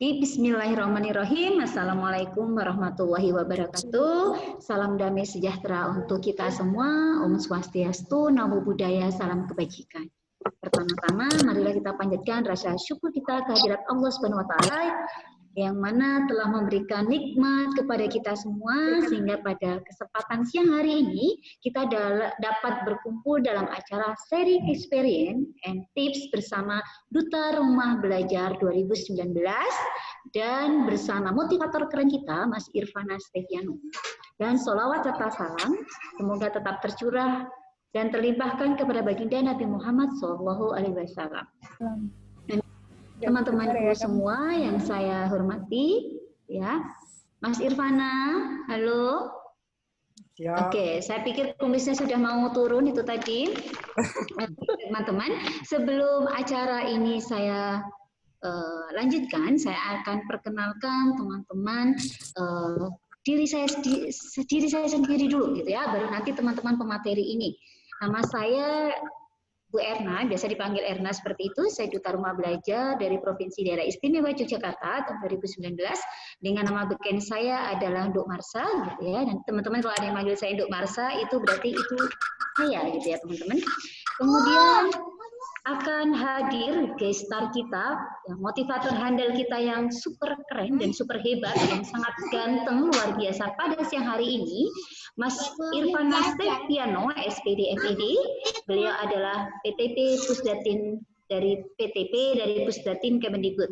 Bismillahirrahmanirrahim. Assalamualaikum warahmatullahi wabarakatuh. Salam damai sejahtera untuk kita semua. Om Swastiastu, Namo Buddhaya, salam kebajikan. Pertama-tama, marilah kita panjatkan rasa syukur kita kehadirat Allah Subhanahu wa Ta'ala yang mana telah memberikan nikmat kepada kita semua sehingga pada kesempatan siang hari ini kita dapat berkumpul dalam acara sharing experience and tips bersama Duta Rumah Belajar 2019 dan bersama motivator keren kita Mas Irfana Steviano. Dan sholawat serta salam semoga tetap tercurah dan terlimpahkan kepada baginda Nabi Muhammad SAW. Teman-temanku semua yang saya hormati, ya, Mas Irfana, halo. Ya. Oke, saya pikir kumisnya sudah mau turun itu tadi. Teman-teman, sebelum acara ini saya lanjutkan, saya akan perkenalkan teman-teman diri saya sendiri dulu, gitu ya. Baru nanti teman-teman pemateri ini. Nama saya Bu Erna, biasa dipanggil Erna seperti itu. Saya Duta Rumah Belajar dari Provinsi Daerah Istimewa Yogyakarta tahun 2019. Dengan nama beken saya adalah Nduk Marsa, gitu ya. Dan teman-teman kalau ada yang manggil saya Nduk Marsa, itu berarti itu saya, gitu ya teman-teman. Kemudian akan hadir guest star kita, motivator handal kita yang super keren dan super hebat, yang sangat ganteng, luar biasa pada siang hari ini, Mas Irfana Steviano, SPD MED. Beliau adalah PTP Pusdatin dari PTP dari Pusdatin Kemendikbud.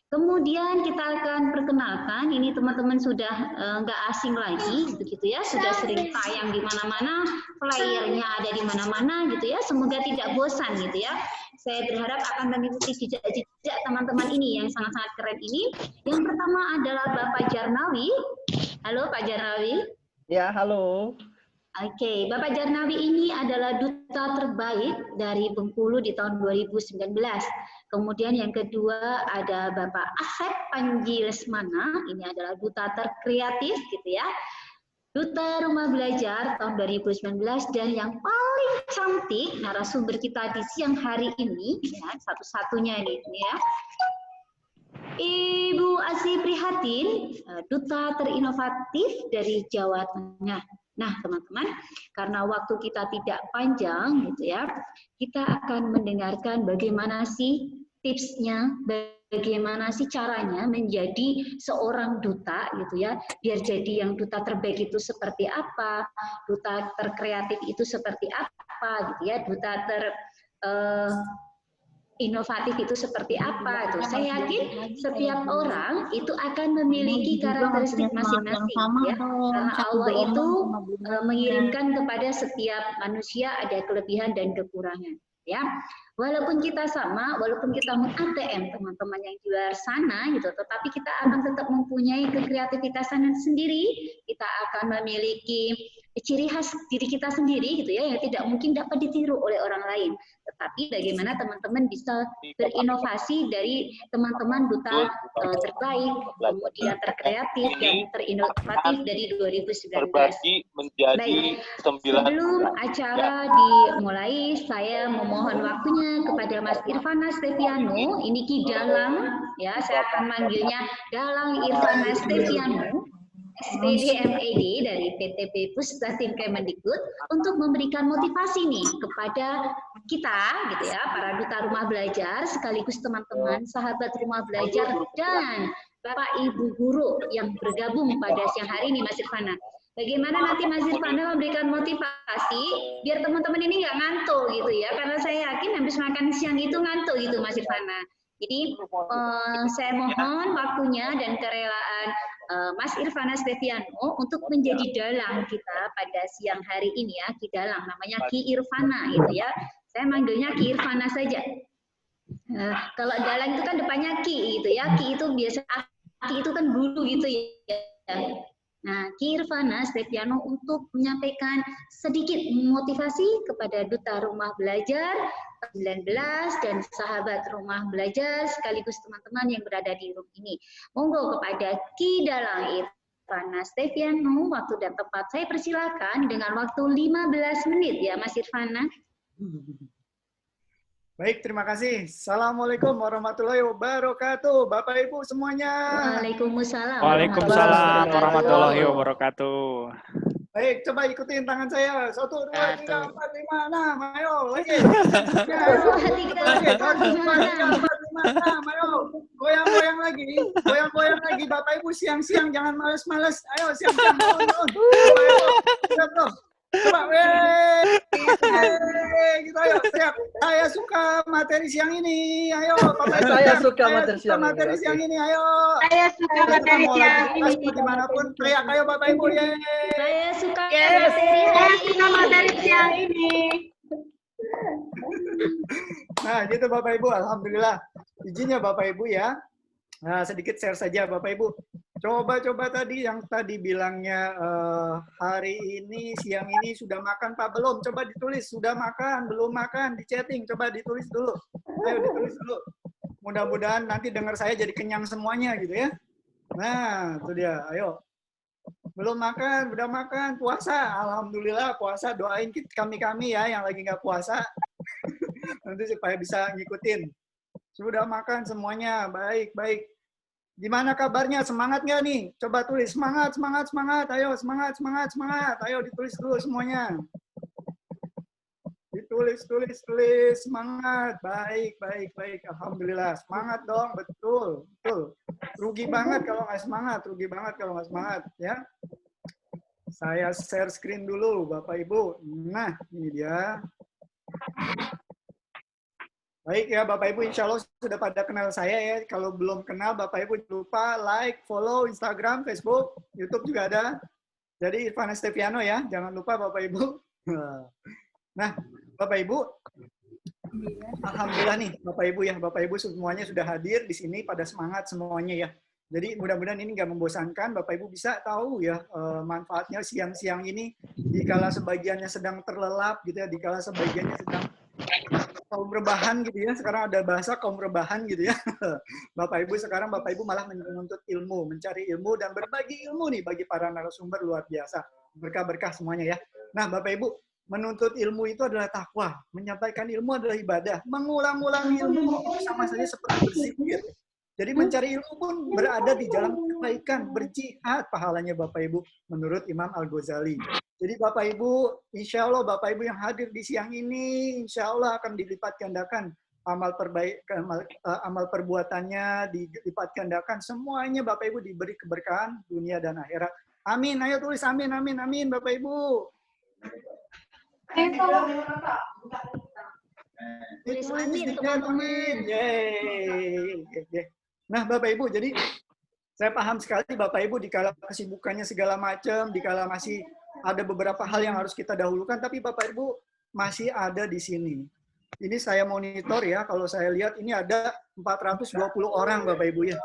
Kemudian kita akan perkenalkan, ini teman-teman sudah nggak asing lagi, begitu ya, sudah sering tayang di mana-mana, flyernya ada di mana-mana, gitu ya. Semoga tidak bosan, gitu ya. Saya berharap akan mengikuti jejak-jejak teman-teman ini yang sangat-sangat keren ini. Yang pertama adalah Bapak Jarnawi. Halo Pak Jarnawi. Ya, halo. Oke, Bapak Jarnawi ini adalah duta terbaik dari Bengkulu di tahun 2019. Kemudian yang kedua ada Bapak Asep Panji Lesmana, ini adalah duta terkreatif, gitu ya. Duta Rumah Belajar tahun 2019 dan yang paling cantik narasumber kita di siang hari ini, ya, satu-satunya ini ya. Ibu Asih Prihatin, duta terinovatif dari Jawa Tengah. Nah, teman-teman, karena waktu kita tidak panjang, gitu ya, kita akan mendengarkan bagaimana sih tipsnya, bagaimana sih caranya menjadi seorang duta, gitu ya, biar jadi yang duta terbaik itu seperti apa, duta terkreatif itu seperti apa, gitu ya, duta inovatif itu seperti apa itu. Saya yakin setiap orang itu akan memiliki karakteristik masing-masing, ya. Karena Allah itu mengirimkan kepada setiap manusia ada kelebihan dan kekurangan, ya. Walaupun kita sama, walaupun kita ATM teman-teman yang di luar sana gitu, tetapi kita akan tetap mempunyai kekreativitasan sendiri. Kita akan memiliki ciri khas diri kita sendiri, gitu ya, yang tidak mungkin dapat ditiru oleh orang lain. Tetapi bagaimana teman-teman bisa berinovasi dari teman-teman duta terbaik, kemudian terkreatif dan terinovatif dari 2019. Terbagi menjadi 9. Sebelum acara dimulai, saya memohon waktunya kepada Mas Irfana Steviano. Ini Ki Dalang, ya, saya akan manggilnya Dalang Irfana Steviano, SPD MED dari PTP Pusdatin Kemendikbud, untuk memberikan motivasi nih kepada kita, gitu ya, para duta rumah belajar sekaligus teman-teman sahabat rumah belajar dan Bapak Ibu guru yang bergabung pada siang hari ini, Mas Irfana. Bagaimana nanti Mas Irfana memberikan motivasi biar teman-teman ini nggak ngantuk, gitu ya, karena saya yakin habis makan siang itu ngantuk gitu, Mas Irfana. Jadi saya mohon waktunya dan kerelaan Mas Irfana Steviano untuk menjadi dalang kita pada siang hari ini, ya, Ki Dalang, namanya Ki Irfana, gitu ya. Saya manggilnya Ki Irfana saja. Kalau dalang itu kan depannya Ki, gitu ya. Ki itu biasa, Ki itu kan guru, gitu ya. Nah, Ki Irfana Steviano untuk menyampaikan sedikit motivasi kepada Duta Rumah Belajar 19 dan sahabat rumah belajar sekaligus teman-teman yang berada di room ini. Monggo kepada Ki Dalang Irfana Steviano, waktu dan tempat saya persilakan dengan waktu 15 menit, ya Mas Irfana. Baik, terima kasih. Assalamualaikum warahmatullahi wabarakatuh. Bapak Ibu semuanya. Waalaikumsalam Waalaikumsalam warahmatullahi wabarakatuh. Baik, coba ikutin tangan saya. 1, 2, 3, 4, 5, 6. Ayo, lagi. Ya, ayo. 1, 2, 3, Lagi. 1, 2, 3, 4, 5, 4, 5, 6. 6. Ayo. Goyang-goyang lagi. Goyang-goyang lagi. Bapak Ibu siang-siang jangan males-males. Ayo siang-siang. Bangun. Bapak Ibu. Siap, bro. Coba, gitu, ayo, siap. Saya suka materi siang ini. Ayo, Bapak Ibu. Saya suka materi siang ini. Ayo. Saya suka materi siang ini. Dimanapun, teriak, ayo Bapak Ibu. Saya suka materi siang ini. Nah, gitu Bapak Ibu. Alhamdulillah. Izinnya Bapak Ibu ya. Nah, sedikit share saja Bapak Ibu. Coba-coba tadi yang tadi bilangnya hari ini, siang ini sudah makan Pak? Belum? Coba ditulis. Sudah makan? Belum makan? Di chatting. Coba ditulis dulu. Ayo ditulis dulu. Mudah-mudahan nanti dengar saya jadi kenyang semuanya gitu ya. Nah, itu dia. Ayo. Belum makan? Udah makan? Puasa? Alhamdulillah puasa. Doain kami-kami ya yang lagi nggak puasa. Nanti supaya bisa ngikutin. Sudah makan semuanya. Baik, baik. Gimana kabarnya? Semangat nggak nih? Coba tulis. Semangat, semangat, semangat. Ayo, semangat, semangat, semangat. Ayo ditulis dulu semuanya. Ditulis, tulis, tulis. Semangat. Baik, baik, baik. Alhamdulillah. Semangat dong. Betul, betul. Rugi banget kalau nggak semangat. Rugi banget kalau nggak semangat. Ya. Saya share screen dulu, Bapak Ibu. Nah, ini dia. Baik ya Bapak Ibu, insya Allah sudah pada kenal saya ya. Kalau belum kenal Bapak Ibu jangan lupa like, follow Instagram, Facebook, YouTube juga ada. Jadi Irfan Esteviano ya, jangan lupa Bapak Ibu. Nah Bapak Ibu, alhamdulillah nih Bapak Ibu ya, Bapak Ibu semuanya sudah hadir di sini pada semangat semuanya ya. Jadi mudah-mudahan ini nggak membosankan, Bapak Ibu bisa tahu ya manfaatnya siang-siang ini. Dikala sebagiannya sedang terlelap gitu ya, dikala sebagiannya sedang kaum rebahan gitu ya, sekarang ada bahasa kaum rebahan gitu ya. Bapak Ibu sekarang Bapak Ibu malah menuntut ilmu, mencari ilmu dan berbagi ilmu nih bagi para narasumber luar biasa. Berkah-berkah semuanya ya. Nah Bapak Ibu, menuntut ilmu itu adalah takwa, menyampaikan ilmu adalah ibadah, mengulang-ulang ilmu itu sama saja seperti berzikir. Jadi mencari ilmu pun berada di jalan kebaikan, berjihad pahalanya Bapak Ibu, menurut Imam Al-Ghazali. Jadi Bapak Ibu, insya Allah Bapak Ibu yang hadir di siang ini, insya Allah akan dilipat gandakan amal perbuatannya, dilipat gandakan semuanya Bapak Ibu diberi keberkahan dunia dan akhirat. Amin. Ayo tulis amin, amin, amin Bapak Ibu. Tulis amin. Nah Bapak Ibu, jadi saya paham sekali Bapak Ibu dikala kesibukannya segala macam, dikala masih ada beberapa hal yang harus kita dahulukan, tapi Bapak Ibu masih ada di sini. Ini saya monitor ya, kalau saya lihat ini ada 420 orang Bapak Ibu ya,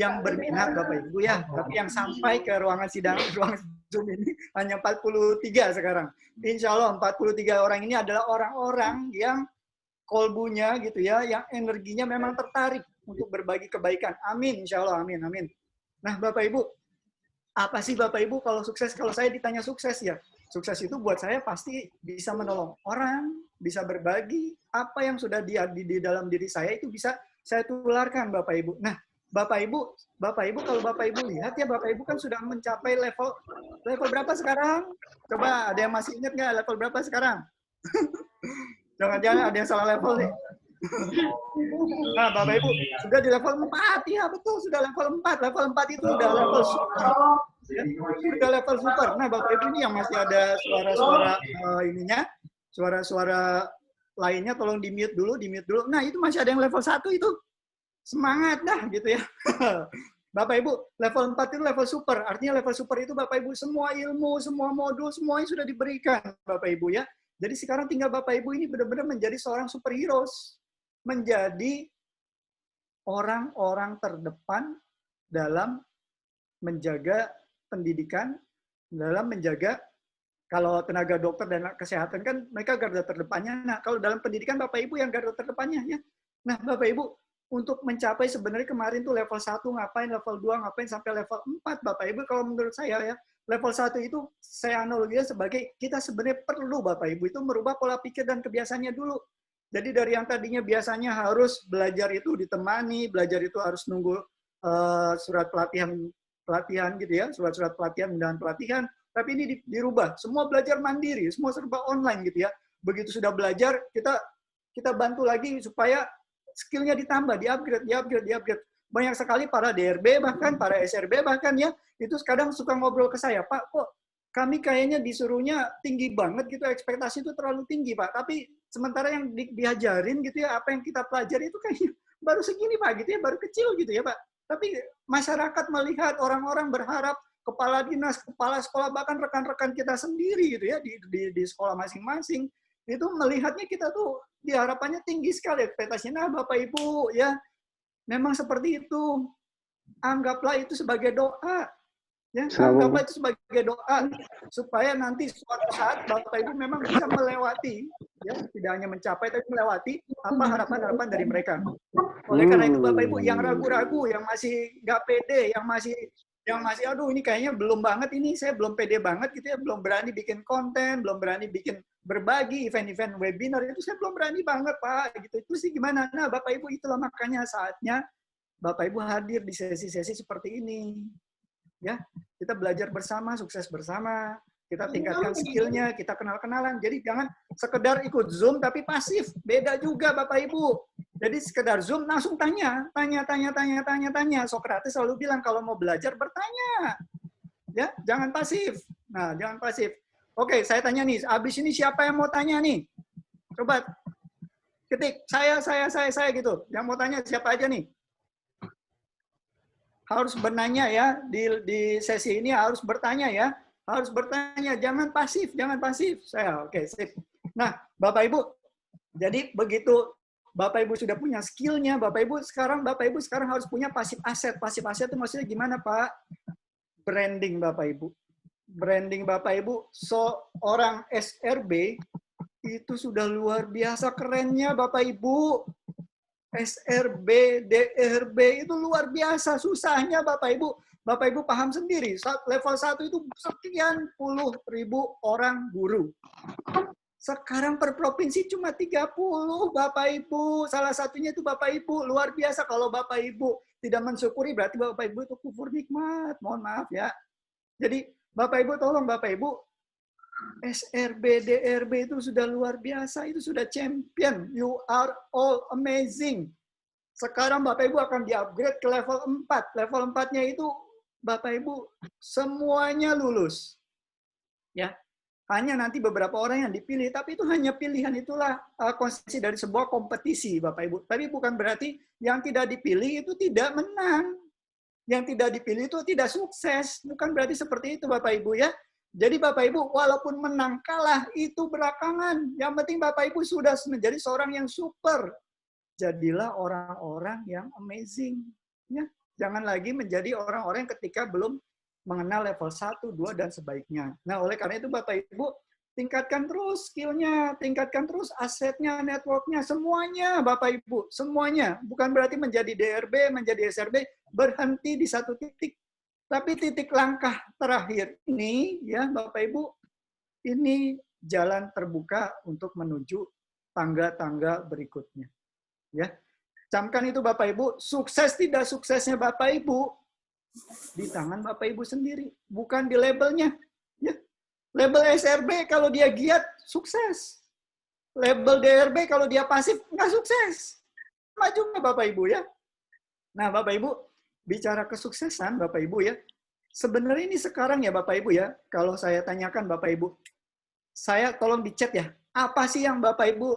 yang berminat Bapak Ibu ya, tapi yang sampai ke ruangan sidang, ruangan Zoom ini hanya 43 sekarang. Insya Allah 43 orang ini adalah orang-orang yang kolbunya gitu ya, yang energinya memang tertarik untuk berbagi kebaikan. Amin, insya Allah, amin, amin. Nah Bapak Ibu, apa sih Bapak Ibu kalau sukses? Kalau saya ditanya sukses ya, sukses itu buat saya pasti bisa menolong orang, bisa berbagi, apa yang sudah di dalam diri saya itu bisa saya tularkan Bapak Ibu. Nah, Bapak Ibu kalau Bapak Ibu lihat ya, Bapak Ibu kan sudah mencapai level berapa sekarang? Coba ada yang masih ingat nggak level berapa sekarang? Jangan-jangan ada yang salah level nih. Nah, Bapak Ibu, sudah di level 4, ya betul, sudah level 4. Level 4 itu sudah level super. Ya, sudah level super. Nah, Bapak Ibu ini yang masih ada suara-suara ininya, suara-suara lainnya tolong di-mute dulu. Nah, itu masih ada yang level 1 itu. Semangat dah gitu ya. Bapak Ibu, level 4 itu level super. Artinya level super itu Bapak Ibu semua ilmu, semua modul, semuanya sudah diberikan Bapak Ibu ya. Jadi sekarang tinggal Bapak Ibu ini benar-benar menjadi seorang superhero. Menjadi orang-orang terdepan dalam menjaga pendidikan, dalam menjaga, kalau tenaga dokter dan kesehatan kan mereka garda terdepannya. Nah, kalau dalam pendidikan Bapak Ibu yang garda terdepannya ya. Nah, Bapak Ibu untuk mencapai sebenarnya kemarin tuh level 1 ngapain, level 2 ngapain, sampai level 4 Bapak Ibu kalau menurut saya ya. Level 1 itu saya analogikan sebagai kita sebenarnya perlu Bapak Ibu itu merubah pola pikir dan kebiasaannya dulu. Jadi dari yang tadinya biasanya harus belajar itu ditemani, belajar itu harus nunggu surat pelatihan gitu ya, surat-surat pelatihan dan pelatihan, tapi ini dirubah, semua belajar mandiri, semua serba online gitu ya. Begitu sudah belajar, kita bantu lagi supaya skillnya ditambah, di-upgrade. Banyak sekali para DRB bahkan, para SRB bahkan ya, itu kadang suka ngobrol ke saya, Pak, kok kami kayaknya disuruhnya tinggi banget gitu, ekspektasi itu terlalu tinggi, Pak. Tapi sementara yang diajarin gitu ya, apa yang kita pelajari itu kayaknya baru segini, Pak, gitu ya, baru kecil gitu ya, Pak. Tapi masyarakat melihat, orang-orang berharap, kepala dinas, kepala sekolah, bahkan rekan-rekan kita sendiri gitu ya, di sekolah masing-masing, itu melihatnya kita tuh diharapannya tinggi sekali ekspektasinya. Nah, Bapak Ibu ya, memang seperti itu. Anggaplah itu sebagai doa. Ya, anggaplah itu sebagai doa supaya nanti suatu saat Bapak Ibu memang bisa melewati, ya, tidak hanya mencapai tapi melewati apa harapan-harapan dari mereka. Oleh karena itu Bapak Ibu yang ragu-ragu, yang masih nggak pede, yang masih aduh ini kayaknya belum banget, ini saya belum pede banget gitu ya, belum berani bikin konten, belum berani bikin berbagi event-event webinar, itu saya belum berani banget Pak gitu. Itu sih gimana? Nah Bapak Ibu, itulah makanya saatnya Bapak Ibu hadir di sesi-sesi seperti ini. Ya, kita belajar bersama, sukses bersama, kita tingkatkan skillnya, kita kenal-kenalan. Jadi jangan sekedar ikut Zoom tapi pasif. Beda juga Bapak Ibu. Jadi sekedar Zoom langsung tanya. Sokrates selalu bilang kalau mau belajar bertanya. Ya, jangan pasif. Nah, jangan pasif. Oke, saya tanya nih, abis ini siapa yang mau tanya nih? Coba ketik, saya gitu. Yang mau tanya siapa aja nih? Harus bertanya ya, di sesi ini harus bertanya ya. Harus bertanya, jangan pasif. Saya, oke, sip. Nah, Bapak Ibu, jadi begitu Bapak Ibu sudah punya skillnya, Bapak Ibu sekarang harus punya pasif aset. Pasif aset itu maksudnya gimana, Pak? Branding Bapak Ibu. Branding Bapak Ibu, seorang SRB itu sudah luar biasa kerennya Bapak Ibu. SRB, DRB itu luar biasa susahnya Bapak Ibu. Bapak Ibu paham sendiri, level 1 itu sekian puluh ribu orang guru. Sekarang per provinsi cuma 30 Bapak Ibu. Salah satunya itu Bapak Ibu. Luar biasa. Kalau Bapak Ibu tidak mensyukuri berarti Bapak Ibu itu kufur nikmat. Mohon maaf ya. Jadi Bapak Ibu tolong Bapak Ibu, SRB, DRB itu sudah luar biasa, itu sudah champion. You are all amazing. Sekarang Bapak Ibu akan di-upgrade ke level 4. Level 4-nya itu Bapak Ibu semuanya lulus. Ya. Hanya nanti beberapa orang yang dipilih, tapi itu hanya pilihan, itulah konsekuensi dari sebuah kompetisi Bapak Ibu. Tapi bukan berarti yang tidak dipilih itu tidak menang. Yang tidak dipilih itu tidak sukses. Bukan berarti seperti itu Bapak Ibu ya. Jadi Bapak Ibu, walaupun menang kalah itu belakangan. Yang penting Bapak Ibu sudah menjadi seorang yang super. Jadilah orang-orang yang amazing. Ya, jangan lagi menjadi orang-orang ketika belum mengenal level 1, 2, dan sebaiknya. Nah, oleh karena itu Bapak Ibu, tingkatkan terus skill-nya, tingkatkan terus asetnya, network-nya, semuanya Bapak Ibu. Semuanya. Bukan berarti menjadi DRB, menjadi SRB, berhenti di satu titik. Tapi titik langkah terakhir ini, ya Bapak Ibu, ini jalan terbuka untuk menuju tangga-tangga berikutnya. Ya, camkan itu Bapak Ibu. Sukses tidak suksesnya Bapak Ibu di tangan Bapak Ibu sendiri, bukan di labelnya. Ya, label SRB kalau dia giat sukses, label DRB kalau dia pasif nggak sukses. Sama juga Bapak Ibu ya. Nah Bapak Ibu, bicara kesuksesan Bapak Ibu ya, sebenarnya ini sekarang ya Bapak Ibu ya, kalau saya tanyakan Bapak Ibu, saya tolong di chat ya, apa sih yang Bapak Ibu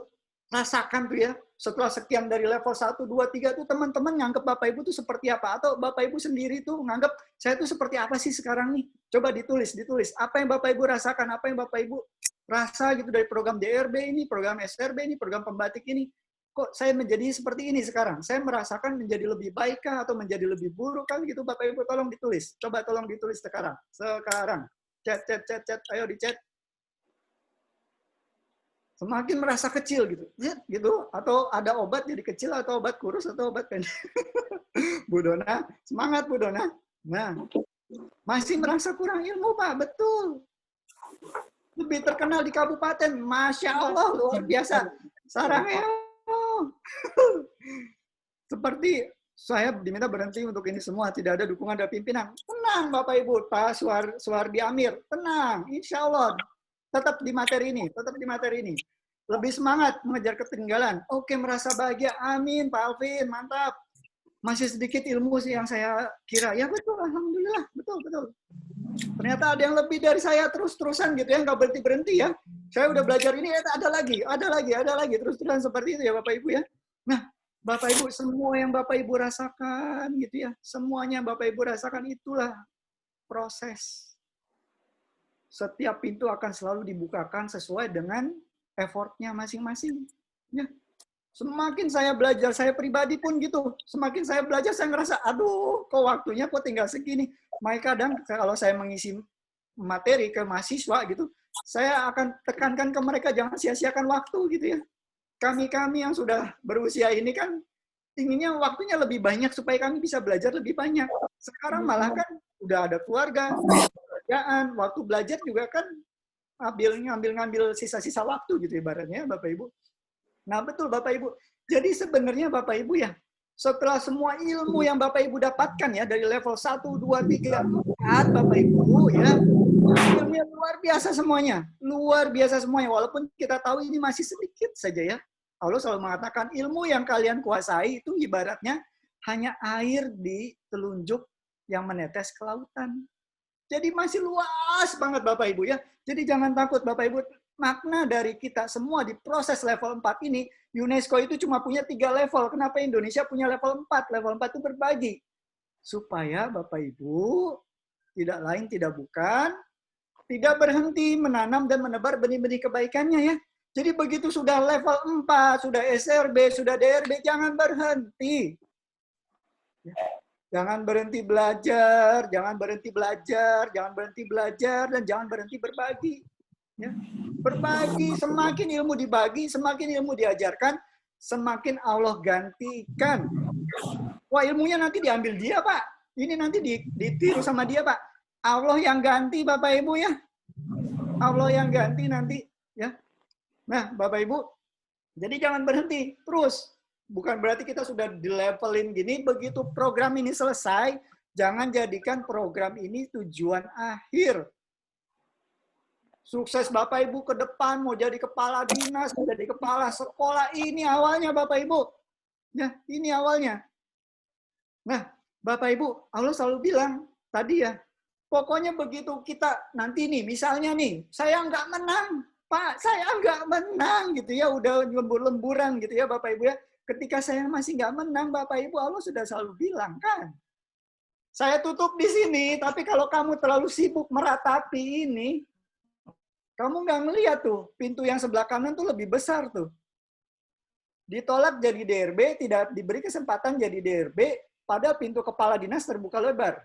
rasakan tuh ya, setelah sekian dari level 1, 2, 3 tuh teman-teman nganggap Bapak Ibu tuh seperti apa, atau Bapak Ibu sendiri tuh nganggap saya tuh seperti apa sih sekarang nih, coba ditulis, apa yang Bapak Ibu rasakan, apa yang Bapak Ibu rasa gitu dari program DRB ini, program SRB ini, program pembatik ini. Kok saya menjadi seperti ini sekarang? Saya merasakan menjadi lebih baik kah atau menjadi lebih buruk kan gitu Bapak Ibu, tolong ditulis. Coba tolong ditulis sekarang. Sekarang. Chat, ayo di chat. Semakin merasa kecil gitu. Ya, gitu. Atau ada obat jadi kecil, atau obat kurus, atau obat pendek. Bu Dona, semangat Bu Dona. Nah, masih merasa kurang ilmu Pak, betul. Lebih terkenal di kabupaten, Masya Allah, luar biasa. Sarangnya. Seperti saya diminta berhenti untuk ini semua, tidak ada dukungan dari pimpinan. Tenang Bapak Ibu, Pak Suwardi Amir, tenang, insya Allah. Tetap di materi ini, tetap di materi ini. Lebih semangat mengejar ketinggalan. Oke, merasa bahagia, amin Pak Alvin, mantap. Masih sedikit ilmu sih yang saya kira. Ya betul, alhamdulillah, betul. Ternyata ada yang lebih dari saya terus-terusan gitu ya, nggak berhenti-berhenti ya. Saya udah belajar ini, ada lagi, terus-terusan seperti itu ya Bapak Ibu ya. Nah, Bapak Ibu, semua yang Bapak Ibu rasakan gitu ya, semuanya yang Bapak Ibu rasakan itulah proses. Setiap pintu akan selalu dibukakan sesuai dengan effortnya masing-masing. Ya. Semakin saya belajar, saya pribadi pun gitu, semakin saya belajar saya ngerasa, aduh, kok waktunya kok tinggal segini. Makanya kadang kalau saya mengisi materi ke mahasiswa gitu, saya akan tekankan ke mereka jangan sia-siakan waktu gitu ya. Kami yang sudah berusia ini kan inginnya waktunya lebih banyak supaya kami bisa belajar lebih banyak. Sekarang malah kan udah ada keluarga, pekerjaan, waktu belajar juga kan ngambil sisa-sisa waktu gitu ibaratnya Bapak Ibu. Nah betul Bapak Ibu. Jadi sebenarnya Bapak Ibu ya, setelah semua ilmu yang Bapak Ibu dapatkan ya dari level 1, 2, 3, 4 Bapak Ibu ya, ilmunya luar biasa semuanya. Luar biasa semuanya. Walaupun kita tahu ini masih sedikit saja ya. Allah selalu mengatakan ilmu yang kalian kuasai itu ibaratnya hanya air di telunjuk yang menetes ke lautan. Jadi masih luas banget Bapak Ibu ya. Jadi jangan takut Bapak Ibu. Makna dari kita semua di proses level 4 ini, UNESCO itu cuma punya 3 level. Kenapa Indonesia punya level 4? Level 4 itu berbagi. Supaya Bapak Ibu tidak lain tidak bukan, tidak berhenti menanam dan menebar benih-benih kebaikannya ya. Jadi begitu sudah level 4, sudah SRB, sudah DRB, jangan berhenti. Jangan berhenti belajar, jangan berhenti belajar, jangan berhenti belajar, dan jangan berhenti berbagi. Ya. Berbagi, semakin ilmu dibagi, semakin ilmu diajarkan, semakin Allah gantikan. Wah ilmunya nanti diambil dia Pak, ini nanti ditiru sama dia Pak. Allah yang ganti Bapak Ibu ya. Allah yang ganti nanti ya. Nah, Bapak Ibu, jadi jangan berhenti, terus. Bukan berarti kita sudah di-levelin gini, begitu program ini selesai, jangan jadikan program ini tujuan akhir. Sukses Bapak Ibu ke depan, mau jadi kepala dinas, mau jadi kepala sekolah, ini awalnya Bapak Ibu. Ya, ini awalnya. Nah, Bapak Ibu, Allah selalu bilang, tadi ya, pokoknya begitu kita nanti nih, misalnya nih, saya nggak menang, Pak, saya nggak menang gitu ya, udah lembur-lemburan gitu ya Bapak Ibu ya. Ketika saya masih nggak menang, Bapak Ibu, Allah sudah selalu bilang kan, saya tutup di sini, tapi kalau kamu terlalu sibuk meratapi ini, kamu nggak ngeliat tuh, pintu yang sebelah kanan tuh lebih besar tuh. Ditolak jadi DRB, tidak diberi kesempatan jadi DRB, pada pintu kepala dinas terbuka lebar.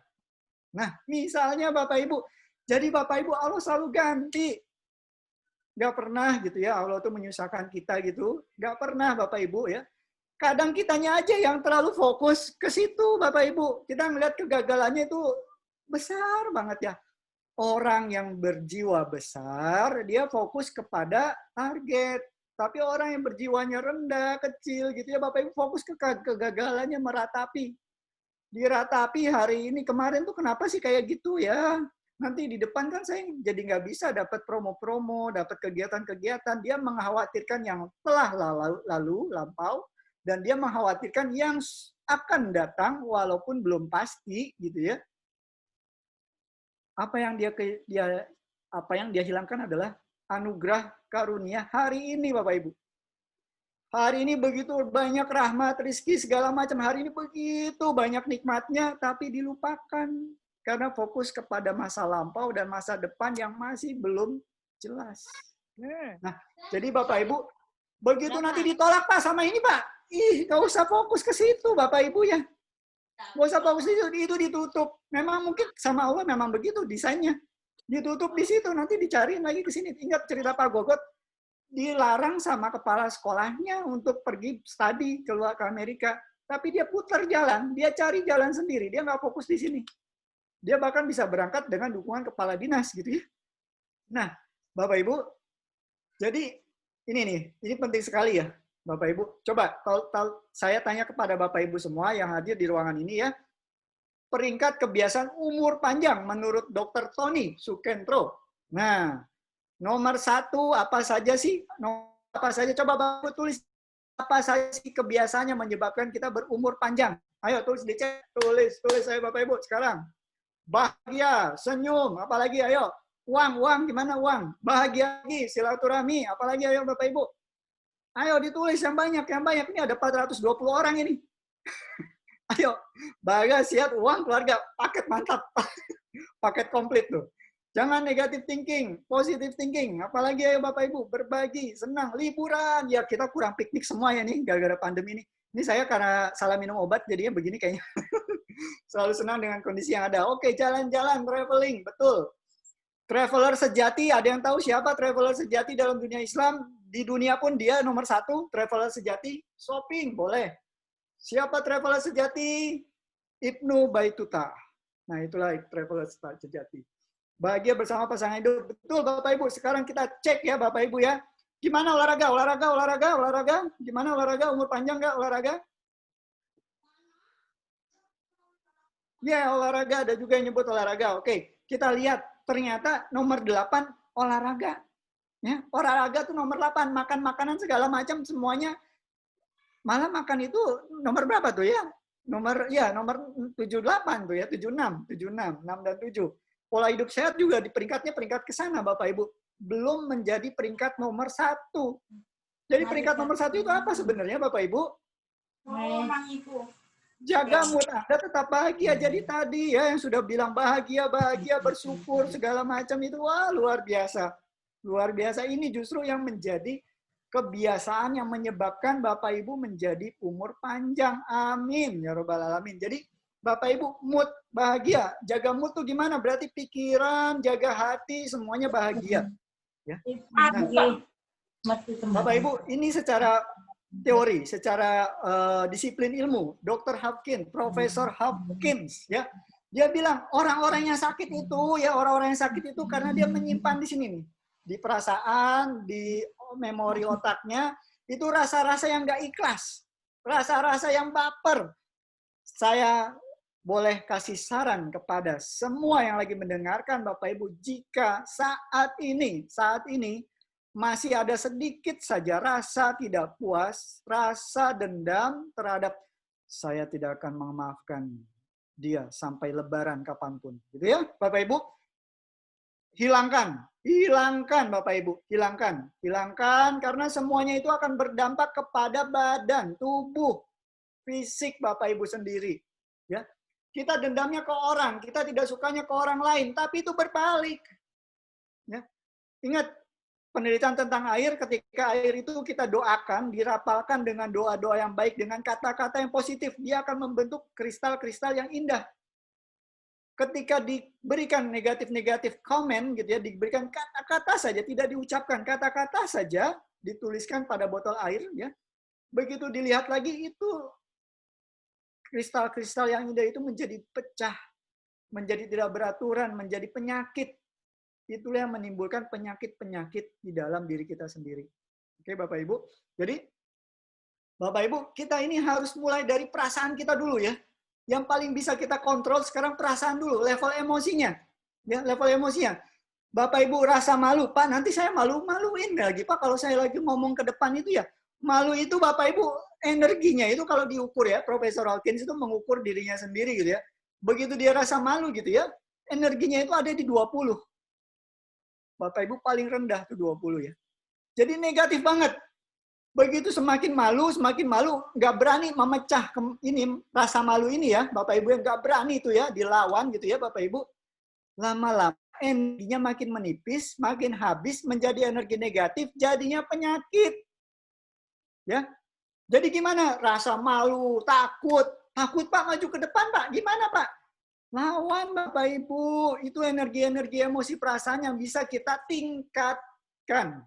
Nah, misalnya Bapak Ibu, jadi Bapak Ibu, Allah selalu ganti. Nggak pernah gitu ya, Allah tuh menyusahkan kita gitu. Nggak pernah Bapak Ibu ya. Kadang kitanya aja yang terlalu fokus ke situ Bapak Ibu. Kita ngeliat kegagalannya itu besar banget ya. Orang yang berjiwa besar, dia fokus kepada target. Tapi orang yang berjiwanya rendah, kecil gitu ya Bapak Ibu, fokus ke kegagalannya, meratapi. Diratapi hari ini, kemarin tuh kenapa sih kayak gitu ya? Nanti di depan kan saya jadi nggak bisa dapat promo-promo, dapat kegiatan-kegiatan. Dia mengkhawatirkan yang telah lampau, dan dia mengkhawatirkan yang akan datang walaupun belum pasti gitu ya. Apa yang dia hilangkan adalah anugerah karunia hari ini Bapak Ibu. Hari ini begitu banyak rahmat, rezeki segala macam. Hari ini begitu banyak nikmatnya, tapi dilupakan. Karena fokus kepada masa lampau dan masa depan yang masih belum jelas. Nah, jadi Bapak Ibu, begitu nanti ditolak Pak sama ini Pak, nggak usah fokus ke situ Bapak Ibu ya. Nggak usah fokus itu ditutup. Memang mungkin sama Allah memang begitu desainnya. Ditutup di situ, nanti dicariin lagi ke sini. Ingat cerita Pak Gogot, dilarang sama kepala sekolahnya untuk pergi studi keluar ke Amerika. Tapi dia putar jalan, dia cari jalan sendiri, dia nggak fokus di sini. Dia bahkan bisa berangkat dengan dukungan kepala dinas gitu ya. Nah, Bapak Ibu, jadi ini nih, ini penting sekali ya, Bapak Ibu. Coba saya tanya kepada Bapak Ibu semua yang hadir di ruangan ini ya. Peringkat kebiasaan umur panjang menurut Dr. Tony Sukentro. Nah, nomor 1 apa saja sih? Apa saja? Coba Bapak Ibu tulis apa saja sih kebiasaannya menyebabkan kita berumur panjang. Ayo tulis dicek, tulis saya Bapak Ibu sekarang. Bahagia, senyum, apalagi ayo. Uang gimana uang? Bahagia lagi, silaturahmi, apalagi ayo Bapak Ibu. Ayo ditulis yang banyak. Ini ada 420 orang ini. Ayo, bahagia, sehat, uang, keluarga, paket mantap. Paket komplit tuh. Jangan negatif thinking, positive thinking. Apalagi ayo Bapak Ibu, berbagi, senang, liburan. Ya kita kurang piknik semua ya nih, gara-gara pandemi ini. Ini saya karena salah minum obat, jadinya begini kayaknya. Selalu senang dengan kondisi yang ada. Oke, jalan-jalan, traveling, betul. Traveler sejati, ada yang tahu siapa traveler sejati dalam dunia Islam? Di dunia pun dia nomor 1, traveler sejati, shopping, boleh. Siapa traveler sejati? Ibnu Baituta. Nah, itulah traveler sejati. Bahagia bersama pasangan hidup. Betul, Bapak Ibu. Sekarang kita cek ya, Bapak Ibu ya. Gimana olahraga? Gimana olahraga? Umur panjang nggak olahraga? Ya, olahraga. Ada juga yang nyebut olahraga. Oke, kita lihat. Ternyata nomor 8, olahraga. Ya, olahraga tuh nomor 8. Makan makanan segala macam semuanya. Malah makan itu nomor berapa tuh ya? Nomor 78 tuh ya, 76, 6 dan 7. Pola hidup sehat juga di peringkat ke sana Bapak Ibu. Belum menjadi peringkat nomor 1. Jadi peringkat nomor 1 itu apa sebenarnya Bapak Ibu? Jaga mood Anda tetap bahagia. Jadi tadi ya yang sudah bilang bahagia, bersyukur, segala macam itu, wah luar biasa. Luar biasa, ini justru yang menjadi kebiasaan yang menyebabkan Bapak Ibu menjadi umur panjang. Amin. Ya Rabbal Alamin. Jadi Bapak Ibu mood bahagia. Jaga mood tuh gimana? Berarti pikiran, jaga hati, semuanya bahagia. Ya. Nah, Bapak Ibu, ini secara teori, secara disiplin ilmu, Dr. Hopkins, Profesor Hopkins, ya, dia bilang orang-orang yang sakit itu karena dia menyimpan di sini nih, di perasaan, di memori otaknya itu rasa-rasa yang nggak ikhlas, rasa-rasa yang baper. Saya boleh kasih saran kepada semua yang lagi mendengarkan Bapak Ibu, jika saat ini masih ada sedikit saja rasa tidak puas, rasa dendam terhadap saya tidak akan memaafkan dia sampai lebaran kapanpun. Gitu ya, Bapak Ibu. Hilangkan Bapak Ibu, hilangkan karena semuanya itu akan berdampak kepada badan, tubuh, fisik Bapak Ibu sendiri. Ya, kita dendamnya ke orang, kita tidak sukanya ke orang lain, tapi itu berbalik. Ya, ingat penelitian tentang air, ketika air itu kita doakan, dirapalkan dengan doa-doa yang baik, dengan kata-kata yang positif, dia akan membentuk kristal-kristal yang indah. Ketika diberikan negatif-negatif komen, gitu ya, diberikan kata-kata saja, tidak diucapkan, kata-kata saja, dituliskan pada botol air, ya. Begitu dilihat lagi, itu kristal-kristal yang indah itu menjadi pecah, menjadi tidak beraturan, menjadi penyakit. Itulah yang menimbulkan penyakit-penyakit di dalam diri kita sendiri. Oke, Bapak Ibu. Jadi, Bapak Ibu, kita ini harus mulai dari perasaan kita dulu ya. Yang paling bisa kita kontrol sekarang perasaan dulu, level emosinya. Ya, level emosinya. Bapak Ibu rasa malu, Pak, nanti saya malu-maluin lagi, Pak, kalau saya lagi ngomong ke depan itu ya. Malu itu Bapak Ibu, energinya itu kalau diukur ya, Profesor Hopkins itu mengukur dirinya sendiri gitu ya. Begitu dia rasa malu gitu ya, energinya itu ada di 20. Bapak Ibu paling rendah tuh 20 ya. Jadi negatif banget. Begitu semakin malu, nggak berani memecah ini rasa malu ini ya, Bapak Ibu yang nggak berani itu ya, dilawan gitu ya, Bapak Ibu. Lama-lama energinya makin menipis, makin habis, menjadi energi negatif, jadinya penyakit. Ya, jadi gimana? Rasa malu, takut Pak maju ke depan Pak, gimana Pak? Lawan Bapak Ibu, itu energi-energi emosi perasaan yang bisa kita tingkatkan.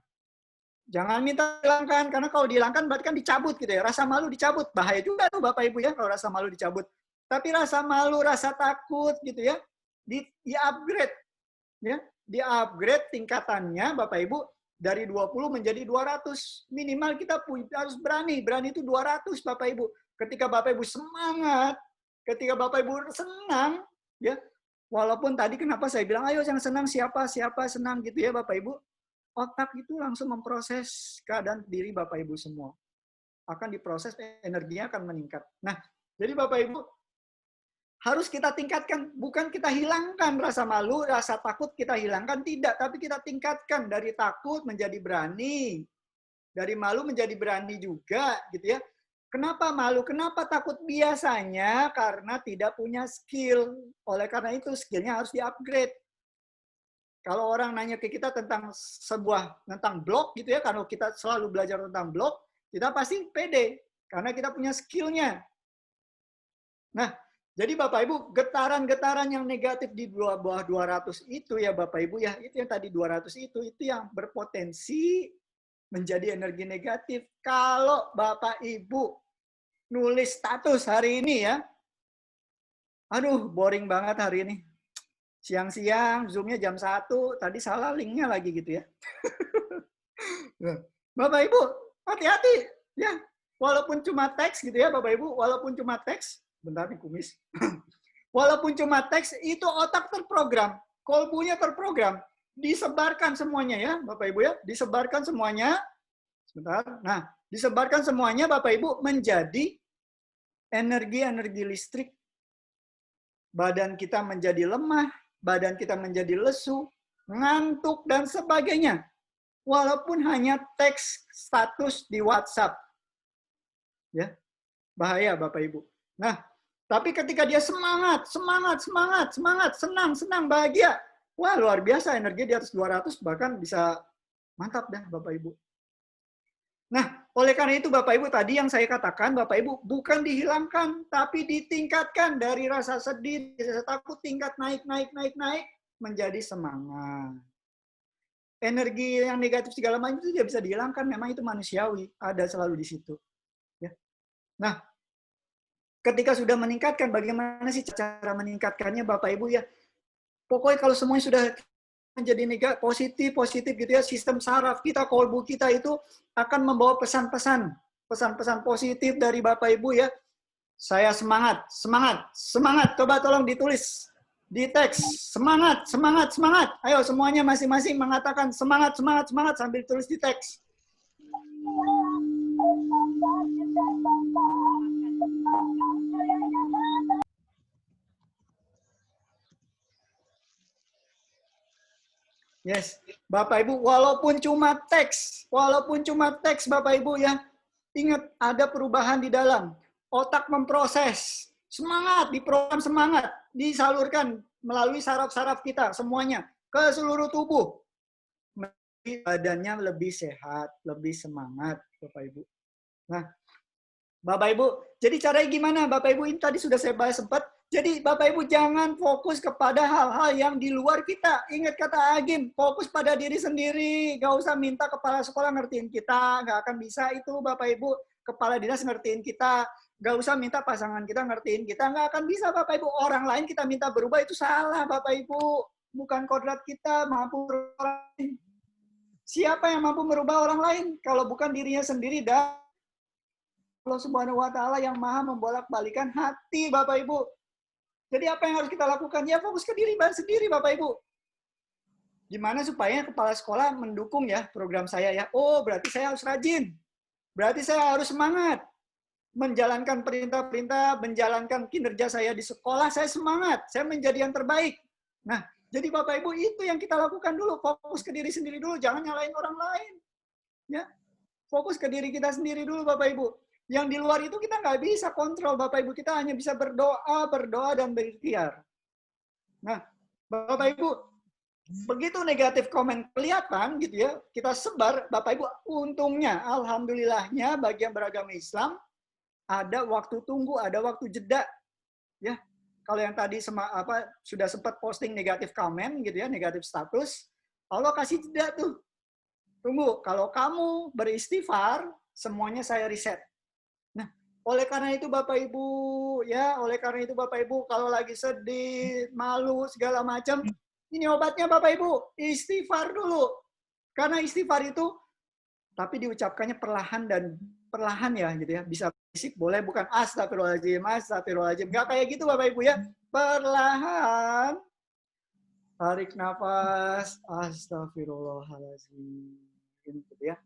Jangan minta hilangkan, karena kalau dihilangkan berarti kan dicabut gitu ya. Rasa malu dicabut, bahaya juga tuh Bapak Ibu ya kalau rasa malu dicabut. Tapi rasa malu, rasa takut gitu ya, di-upgrade. Ya, di-upgrade tingkatannya Bapak Ibu Dari 20 menjadi 200. Minimal kita harus berani. Berani itu 200, Bapak Ibu. Ketika Bapak Ibu semangat, ketika Bapak Ibu senang, ya, walaupun tadi kenapa saya bilang, ayo yang senang siapa senang gitu ya Bapak Ibu. Otak itu langsung memproses keadaan diri Bapak Ibu semua. Akan diproses, energinya akan meningkat. Nah, jadi Bapak Ibu, harus kita tingkatkan, bukan kita hilangkan rasa malu, rasa takut kita hilangkan, tidak. Tapi kita tingkatkan dari takut menjadi berani. Dari malu menjadi berani juga, gitu ya. Kenapa malu? Kenapa takut? Biasanya karena tidak punya skill. Oleh karena itu, skillnya harus di-upgrade. Kalau orang nanya ke kita tentang tentang blog, gitu ya, kalau kita selalu belajar tentang blog, kita pasti pede. Karena kita punya skillnya. Nah, jadi Bapak Ibu, getaran-getaran yang negatif di bawah 200 itu ya Bapak Ibu ya, itu yang tadi 200 itu yang berpotensi menjadi energi negatif. Kalau Bapak Ibu nulis status hari ini ya, aduh boring banget hari ini. Siang-siang, Zoom-nya jam 1, tadi salah link-nya lagi gitu ya. Bapak Ibu, hati-hati ya. Walaupun cuma teks gitu ya Bapak Ibu, walaupun cuma teks, bentar nih kumis. Walaupun cuma teks, itu otak terprogram, kolbunya terprogram, disebarkan semuanya ya Bapak Ibu ya, disebarkan semuanya. Sebentar. Nah, disebarkan semuanya Bapak Ibu menjadi energi-energi listrik. Badan kita menjadi lemah, badan kita menjadi lesu, ngantuk dan sebagainya. Walaupun hanya teks status di WhatsApp. Ya. Bahaya Bapak Ibu. Nah, tapi ketika dia semangat, senang, bahagia. Wah, luar biasa energi di atas 200 bahkan bisa mantap dah Bapak Ibu. Nah, oleh karena itu Bapak Ibu tadi yang saya katakan, Bapak Ibu bukan dihilangkan, tapi ditingkatkan dari rasa sedih, rasa takut, tingkat naik, menjadi semangat. Energi yang negatif segala macam itu tidak bisa dihilangkan, memang itu manusiawi, ada selalu di situ. Ya. Nah, ketika sudah meningkatkan, bagaimana sih cara meningkatkannya Bapak Ibu ya? Pokoknya kalau semuanya sudah menjadi negatif, positif gitu ya, sistem saraf kita, kolbu kita itu akan membawa pesan-pesan positif dari Bapak Ibu ya. Saya semangat. Coba tolong ditulis di teks. Semangat. Ayo semuanya masing-masing mengatakan semangat sambil tulis di teks. Yes, Bapak Ibu, walaupun cuma teks Bapak Ibu ya, ingat ada perubahan di dalam. Otak memproses, diprogram semangat, disalurkan melalui saraf-saraf kita semuanya ke seluruh tubuh. Badannya lebih sehat, lebih semangat, Bapak Ibu. Nah, Bapak Ibu, jadi caranya gimana? Bapak Ibu, ini tadi sudah saya bahas sempat. Jadi Bapak Ibu jangan fokus kepada hal-hal yang di luar kita. Ingat kata Agim, fokus pada diri sendiri. Gak usah minta kepala sekolah ngertiin kita. Gak akan bisa itu Bapak Ibu. Kepala dinas ngertiin kita. Gak usah minta pasangan kita ngertiin kita. Gak akan bisa Bapak Ibu. Orang lain kita minta berubah itu salah Bapak Ibu. Bukan kodrat kita mampu merubah orang lain. Siapa yang mampu merubah orang lain? Kalau bukan dirinya sendiri dan Allah Subhanahu wa Ta'ala yang maha membolak-balikan hati Bapak Ibu. Jadi apa yang harus kita lakukan? Ya fokus ke diri sendiri Bapak Ibu. Gimana supaya kepala sekolah mendukung ya program saya ya. Oh berarti saya harus rajin. Berarti saya harus semangat. Menjalankan perintah-perintah, menjalankan kinerja saya di sekolah, saya semangat. Saya menjadi yang terbaik. Nah, jadi Bapak Ibu itu yang kita lakukan dulu. Fokus ke diri sendiri dulu, jangan nyalain orang lain. Ya, fokus ke diri kita sendiri dulu Bapak Ibu. Yang di luar itu kita nggak bisa kontrol, Bapak Ibu. Kita hanya bisa berdoa dan berikhtiar. Nah, Bapak Ibu, begitu negatif komen kelihatan gitu ya, kita sebar, Bapak Ibu, untungnya, alhamdulillahnya bagi yang beragama Islam, ada waktu tunggu, ada waktu jeda. Ya, kalau yang tadi sudah sempat posting negatif komen gitu ya, negatif status, Allah kasih jeda tuh. Tunggu, kalau kamu beristighfar, semuanya saya reset. Oleh karena itu Bapak Ibu, kalau lagi sedih, malu, segala macam, ini obatnya Bapak Ibu, istighfar dulu. Karena istighfar itu, tapi diucapkannya perlahan ya gitu ya. Bisa fisik boleh, bukan astagfirullahaladzim, astagfirullahaladzim. Nggak kayak gitu Bapak Ibu ya. Perlahan. Tarik nafas, astagfirullahaladzim. Gitu ya.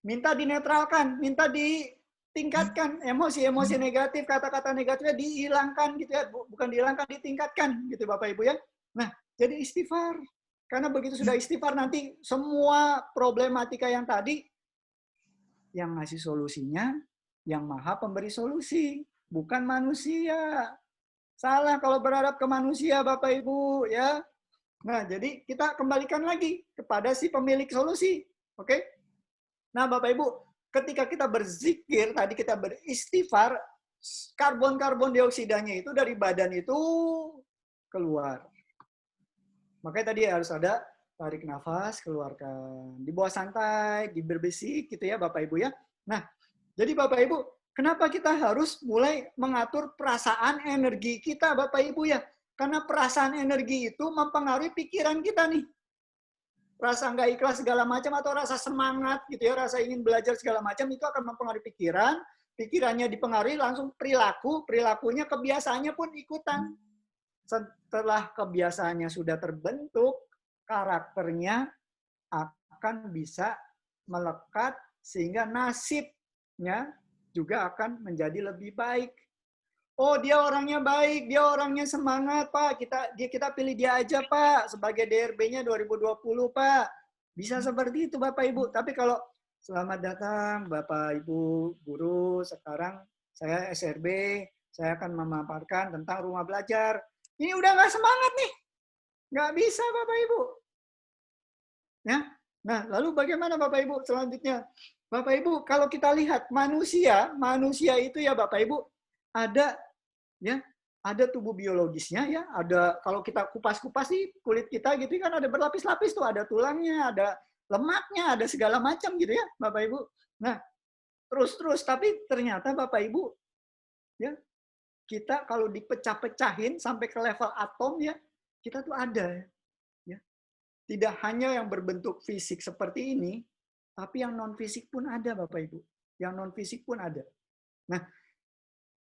Minta dinetralkan, minta ditingkatkan emosi-emosi negatif, kata-kata negatifnya dihilangkan gitu ya. Bukan dihilangkan, ditingkatkan gitu Bapak Ibu ya. Nah, jadi istighfar. Karena begitu sudah istighfar nanti semua problematika yang tadi yang ngasih solusinya yang Maha Pemberi solusi, bukan manusia. Salah kalau berharap ke manusia Bapak Ibu ya. Nah, jadi kita kembalikan lagi kepada si pemilik solusi. Oke? Nah, Bapak Ibu, ketika kita berzikir, tadi kita beristighfar, karbon dioksidanya itu dari badan itu keluar. Makanya tadi harus ada tarik nafas, keluarkan. Di bawah santai, di berbisik gitu ya Bapak Ibu ya. Nah, jadi Bapak Ibu, kenapa kita harus mulai mengatur perasaan energi kita Bapak Ibu ya? Karena perasaan energi itu mempengaruhi pikiran kita nih. Rasa nggak ikhlas segala macam atau rasa semangat gitu ya, rasa ingin belajar segala macam itu akan mempengaruhi pikiran, pikirannya dipengaruhi langsung perilaku, perilakunya kebiasaannya pun ikutan. Setelah kebiasaannya sudah terbentuk, karakternya akan bisa melekat sehingga nasibnya juga akan menjadi lebih baik. Oh, dia orangnya baik, dia orangnya semangat, Pak. Kita pilih dia aja, Pak, sebagai DRB-nya 2020, Pak. Bisa seperti itu, Bapak Ibu. Tapi kalau selamat datang, Bapak Ibu guru, sekarang saya SRB, saya akan memaparkan tentang rumah belajar. Ini udah nggak semangat nih. Nggak bisa, Bapak Ibu. Ya. Nah, lalu bagaimana Bapak Ibu selanjutnya? Bapak Ibu, kalau kita lihat manusia itu ya Bapak Ibu, ada tubuh biologisnya ya, ada kalau kita kupas-kupas sih kulit kita gitu kan ada berlapis-lapis tuh, ada tulangnya, ada lemaknya, ada segala macam gitu ya, Bapak Ibu. Nah, terus tapi ternyata Bapak Ibu ya, kita kalau dipecah-pecahin sampai ke level atom ya, kita tuh ada ya. Tidak hanya yang berbentuk fisik seperti ini, tapi yang non fisik pun ada Bapak Ibu. Yang non fisik pun ada. Nah,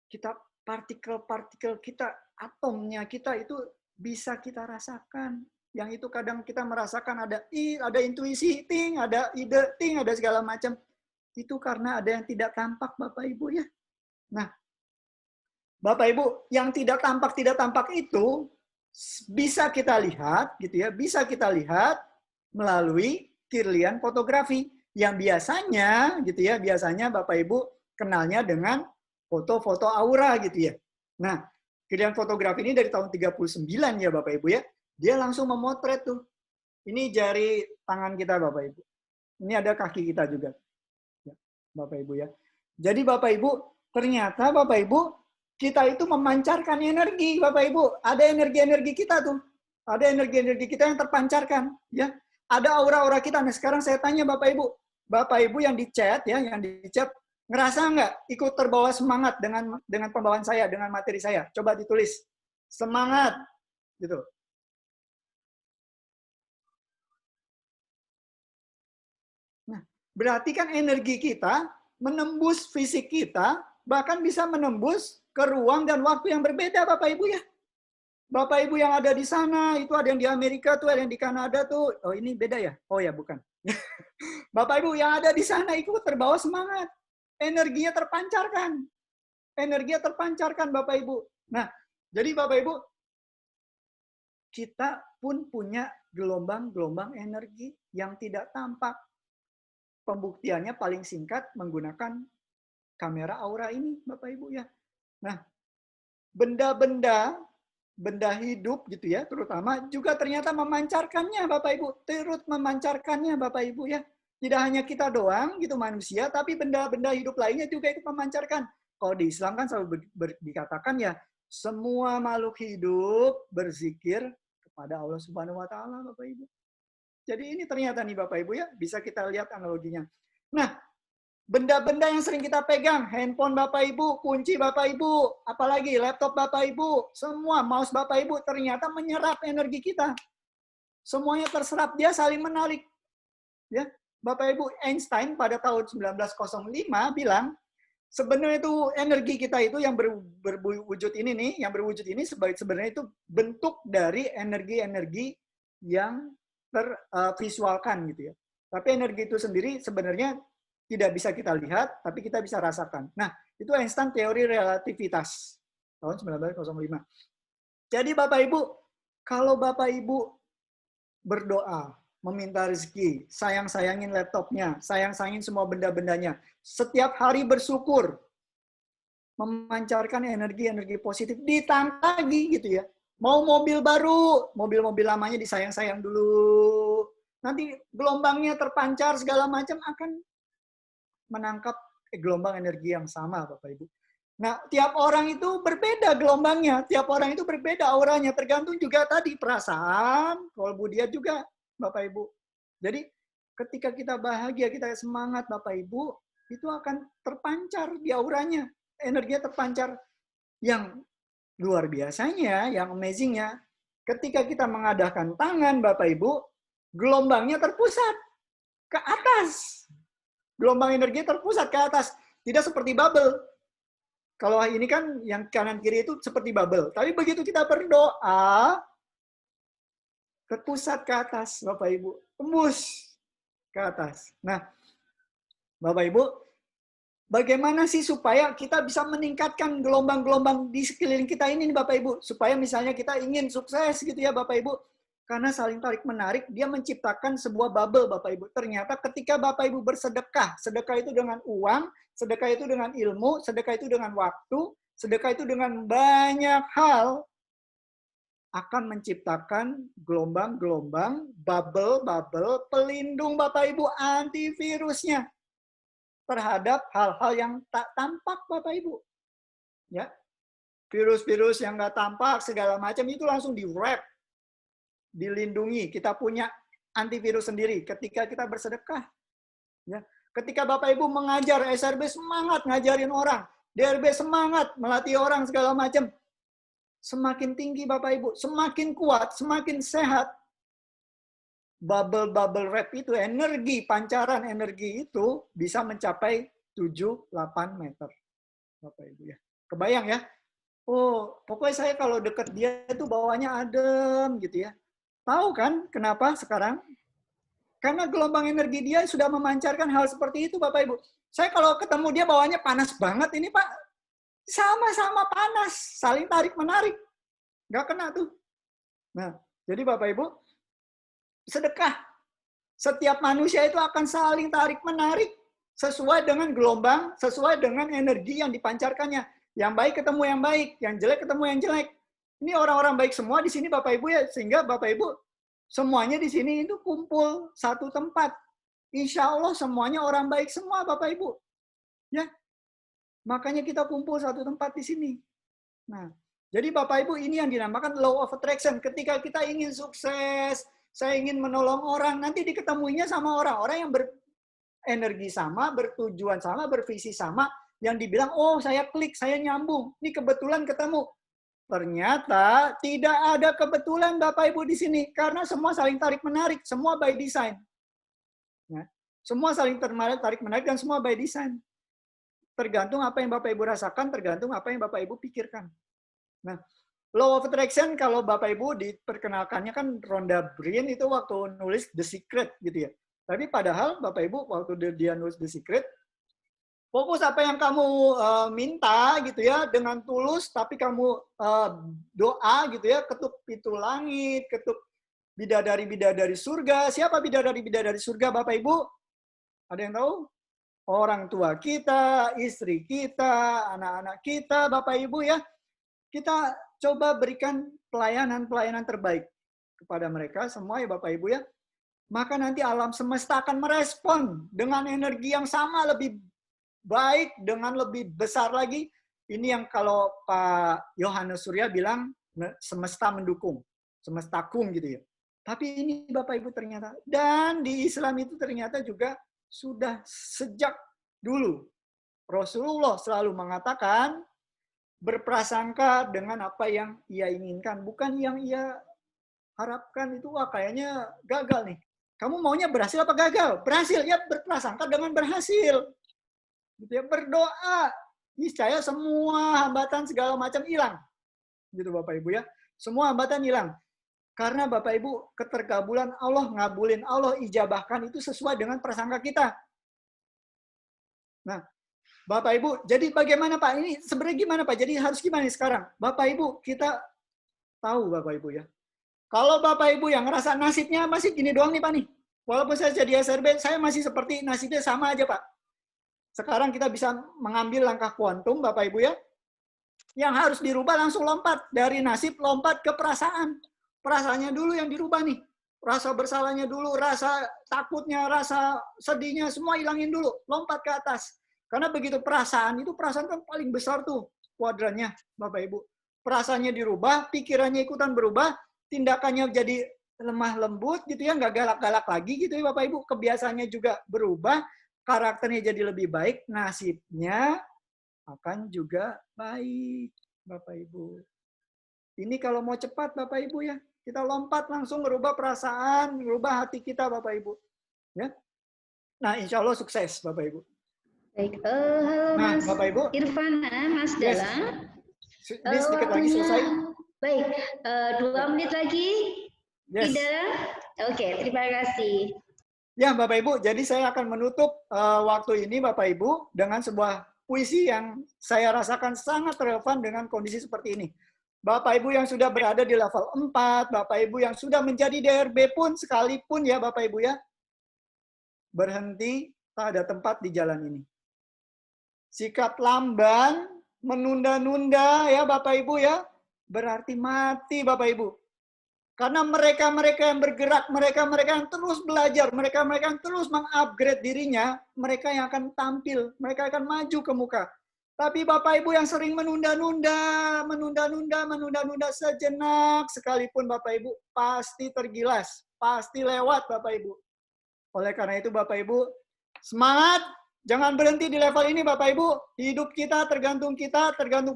kita partikel-partikel kita, atomnya kita itu bisa kita rasakan. Yang itu kadang kita merasakan ada intuisi, ada ide, ada segala macam. Itu karena ada yang tidak tampak Bapak Ibu ya. Nah, Bapak Ibu, yang tidak tampak itu bisa kita lihat gitu ya, bisa kita lihat melalui Kirlian fotografi yang biasanya gitu ya, biasanya Bapak Ibu kenalnya dengan foto-foto aura gitu ya. Nah, Kirlian fotografi ini dari tahun 39 ya Bapak Ibu ya. Dia langsung memotret tuh. Ini jari tangan kita Bapak Ibu. Ini ada kaki kita juga. Ya, Bapak Ibu ya. Jadi Bapak Ibu, ternyata Bapak Ibu, kita itu memancarkan energi Bapak Ibu. Ada energi-energi kita tuh. Ada energi-energi kita yang terpancarkan. Ya. Ada aura-aura kita. Nah sekarang saya tanya Bapak Ibu yang di chat ya, yang di chat, ngerasa nggak ikut terbawa semangat dengan pembawaan saya, dengan materi saya? Coba ditulis. Semangat. Gitu. Nah, berarti kan energi kita menembus fisik kita, bahkan bisa menembus ke ruang dan waktu yang berbeda Bapak Ibu ya. Bapak Ibu yang ada di sana, itu ada yang di Amerika tuh, ada yang di Kanada tuh. Oh ini beda ya? Oh ya bukan. Bapak Ibu yang ada di sana ikut terbawa semangat. Energinya terpancarkan. Energinya terpancarkan Bapak Ibu. Nah, jadi Bapak Ibu, kita pun punya gelombang-gelombang energi yang tidak tampak. Pembuktiannya paling singkat menggunakan kamera aura ini Bapak Ibu ya. Nah, benda hidup gitu ya, terutama juga ternyata memancarkannya Bapak Ibu, turut memancarkannya Bapak Ibu ya. Tidak hanya kita doang gitu manusia, tapi benda-benda hidup lainnya juga ikut memancarkan. Kalau di Islam kan selalu dikatakan ya, semua makhluk hidup berzikir kepada Allah Subhanahu wa taala Bapak Ibu. Jadi ini ternyata nih Bapak Ibu ya, bisa kita lihat analoginya. Nah, benda-benda yang sering kita pegang, handphone Bapak Ibu, kunci Bapak Ibu, apalagi laptop Bapak Ibu, semua mouse Bapak Ibu ternyata menyerap energi kita. Semuanya terserap, dia saling menarik. Ya, Bapak Ibu, Einstein pada tahun 1905 bilang sebenarnya itu energi kita itu yang berwujud ini nih, yang berwujud ini sebenarnya itu bentuk dari energi-energi yang tervisualkan gitu ya. Tapi energi itu sendiri sebenarnya tidak bisa kita lihat, tapi kita bisa rasakan. Nah, itu Einstein teori relativitas tahun 1905. Jadi Bapak Ibu, kalau Bapak Ibu berdoa, meminta rezeki, sayang-sayangin laptopnya, sayang-sayangin semua benda-bendanya, setiap hari bersyukur, memancarkan energi-energi positif, ditambah lagi gitu ya. Mau mobil baru, mobil-mobil lamanya disayang-sayang dulu. Nanti gelombangnya terpancar segala macam akan menangkap gelombang energi yang sama, Bapak Ibu. Nah, tiap orang itu berbeda gelombangnya, tiap orang itu berbeda auranya, tergantung juga tadi perasaan, kolbu dia juga, Bapak Ibu. Jadi, ketika kita bahagia, kita semangat, Bapak Ibu, itu akan terpancar di auranya, energinya terpancar. Yang luar biasanya, yang amazingnya, ketika kita mengadahkan tangan, Bapak Ibu, gelombangnya terpusat ke atas. Gelombang energi terpusat ke atas, tidak seperti bubble. Kalau ini kan yang kanan kiri itu seperti bubble. Tapi begitu kita berdoa, terpusat ke atas, Bapak Ibu. Tembus ke atas. Nah, Bapak Ibu, bagaimana sih supaya kita bisa meningkatkan gelombang-gelombang di sekeliling kita ini, Bapak Ibu? Supaya misalnya kita ingin sukses gitu ya, Bapak Ibu. Karena saling tarik-menarik, dia menciptakan sebuah bubble, Bapak Ibu. Ternyata ketika Bapak Ibu bersedekah, sedekah itu dengan uang, sedekah itu dengan ilmu, sedekah itu dengan waktu, sedekah itu dengan banyak hal, akan menciptakan gelombang-gelombang, bubble-bubble, pelindung Bapak Ibu, antivirusnya terhadap hal-hal yang tak tampak, Bapak Ibu. Ya, virus-virus yang nggak tampak, segala macam itu langsung di-wrap, dilindungi. Kita punya antivirus sendiri ketika kita bersedekah. Ya. Ketika Bapak Ibu mengajar, SRB semangat ngajarin orang, DRB semangat melatih orang segala macam. Semakin tinggi Bapak Ibu, semakin kuat, semakin sehat. Bubble-bubble wrap itu, energi, pancaran energi itu bisa mencapai 7-8 meter. Bapak Ibu ya. Kebayang ya? Oh, pokoknya saya kalau deket dia itu bawahnya adem gitu ya. Tahu kan kenapa sekarang? Karena gelombang energi dia sudah memancarkan hal seperti itu, Bapak Ibu. Saya kalau ketemu dia bawahnya panas banget ini, Pak. Sama-sama panas, saling tarik-menarik. Nggak kena tuh. Nah, jadi Bapak Ibu, sedekah. Setiap manusia itu akan saling tarik-menarik sesuai dengan gelombang, sesuai dengan energi yang dipancarkannya. Yang baik ketemu yang baik, yang jelek ketemu yang jelek. Ini orang-orang baik semua di sini Bapak Ibu ya, sehingga Bapak Ibu semuanya di sini itu kumpul satu tempat. Insya Allah semuanya orang baik semua Bapak Ibu. Ya, makanya kita kumpul satu tempat di sini. Nah, jadi Bapak Ibu ini yang dinamakan law of attraction. Ketika kita ingin sukses, saya ingin menolong orang, nanti diketemuinya sama orang-orang yang berenergi sama, bertujuan sama, bervisi sama, yang dibilang, oh saya klik, saya nyambung. Ini kebetulan ketemu. Ternyata tidak ada kebetulan Bapak Ibu di sini karena semua saling tarik-menarik, semua by design. Ya. Semua saling tarik-menarik dan semua by design. Tergantung apa yang Bapak Ibu rasakan, tergantung apa yang Bapak Ibu pikirkan. Nah, law of attraction kalau Bapak Ibu diperkenalkannya kan Rhonda Byrne itu waktu nulis The Secret gitu ya. Tapi padahal Bapak Ibu waktu dia nulis The Secret, fokus apa yang kamu minta gitu ya dengan tulus, tapi kamu doa gitu ya, ketuk pintu langit, ketuk bidadari-bidadari surga. Siapa bidadari-bidadari surga Bapak Ibu? Ada yang tahu? Orang tua kita, istri kita, anak-anak kita, Bapak Ibu ya. Kita coba berikan pelayanan-pelayanan terbaik kepada mereka semua ya Bapak Ibu ya. Maka nanti alam semesta akan merespon dengan energi yang sama, lebih baik, dengan lebih besar lagi. Ini yang kalau Pak Yohanes Surya bilang semesta mendukung, semestakum gitu ya. Tapi ini Bapak Ibu ternyata, dan di Islam itu ternyata juga sudah sejak dulu Rasulullah selalu mengatakan berprasangka dengan apa yang ia inginkan, bukan yang ia harapkan. Itu wah kayaknya gagal nih. Kamu maunya berhasil apa gagal? Berhasil, ya berprasangka dengan berhasil. Gitu ya, berdoa. Niscaya semua hambatan segala macam hilang. Gitu Bapak Ibu ya. Semua hambatan hilang. Karena Bapak Ibu, keterkabulan Allah, ngabulin Allah, ijabahkan itu sesuai dengan prasangka kita. Nah, Bapak Ibu, jadi bagaimana Pak? Ini sebenarnya gimana Pak? Jadi harus gimana sekarang? Bapak Ibu, kita tahu Bapak Ibu ya. Kalau Bapak Ibu yang ngerasa nasibnya masih gini doang nih Pak nih. Walaupun saya jadi SRB, saya masih seperti nasibnya sama aja Pak. Sekarang kita bisa mengambil langkah kuantum Bapak Ibu ya. Yang harus dirubah langsung lompat. Dari nasib lompat ke perasaan. Perasaannya dulu yang dirubah nih. Rasa bersalahnya dulu, rasa takutnya, rasa sedihnya, semua hilangin dulu. Lompat ke atas. Karena begitu perasaan, itu perasaan kan paling besar tuh kuadrannya Bapak Ibu. Perasaannya dirubah, pikirannya ikutan berubah, tindakannya jadi lemah lembut gitu ya, nggak galak-galak lagi gitu ya Bapak Ibu. Kebiasaannya juga berubah, karakternya jadi lebih baik, nasibnya akan juga baik Bapak Ibu. Ini kalau mau cepat Bapak Ibu ya, kita lompat langsung merubah perasaan, merubah hati kita Bapak Ibu. Ya. Nah, insya Allah sukses Bapak Ibu. Baik, halo Nah, Mas Bapak Ibu. Irfana, Mas Yes. Dalang. Ini sedikit lagi selesai. Baik, 2 menit lagi. Yes. Tidak? Oke, terima kasih. Ya, Bapak Ibu, jadi saya akan menutup waktu ini Bapak Ibu dengan sebuah puisi yang saya rasakan sangat relevan dengan kondisi seperti ini. Bapak Ibu yang sudah berada di level 4, Bapak Ibu yang sudah menjadi DRB pun sekalipun ya Bapak Ibu ya, berhenti tak ada tempat di jalan ini. Sikap lamban, menunda-nunda ya Bapak Ibu ya, berarti mati Bapak Ibu. Karena mereka-mereka yang bergerak, mereka-mereka yang terus belajar, mereka-mereka yang terus mengupgrade dirinya, mereka yang akan tampil, mereka akan maju ke muka. Tapi Bapak Ibu yang sering menunda-nunda sejenak, sekalipun Bapak Ibu pasti tergilas, pasti lewat Bapak Ibu. Oleh karena itu Bapak Ibu, semangat, jangan berhenti di level ini Bapak Ibu. Hidup kita tergantung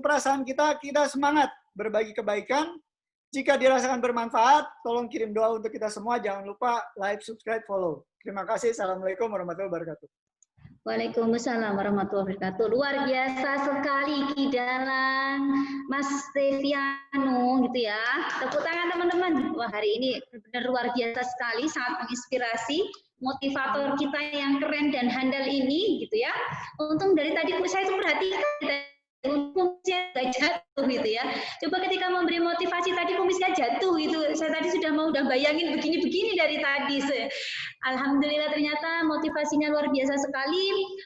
perasaan kita, kita semangat berbagi kebaikan. Jika dirasakan bermanfaat, tolong kirim doa untuk kita semua. Jangan lupa like, subscribe, follow. Terima kasih. Assalamualaikum warahmatullahi wabarakatuh. Waalaikumsalam warahmatullahi wabarakatuh. Luar biasa sekali Ki Dalang, Mas Steviano gitu ya. Tepuk tangan teman-teman. Wah, hari ini benar luar biasa sekali, sangat menginspirasi. Motivator kita yang keren dan handal ini gitu ya. Untung dari tadi saya itu perhatikan kumisnya gak jatuh gitu ya. Coba ketika memberi motivasi tadi kumisnya jatuh gitu. Saya tadi udah bayangin begini-begini dari tadi. Alhamdulillah ternyata motivasinya luar biasa sekali.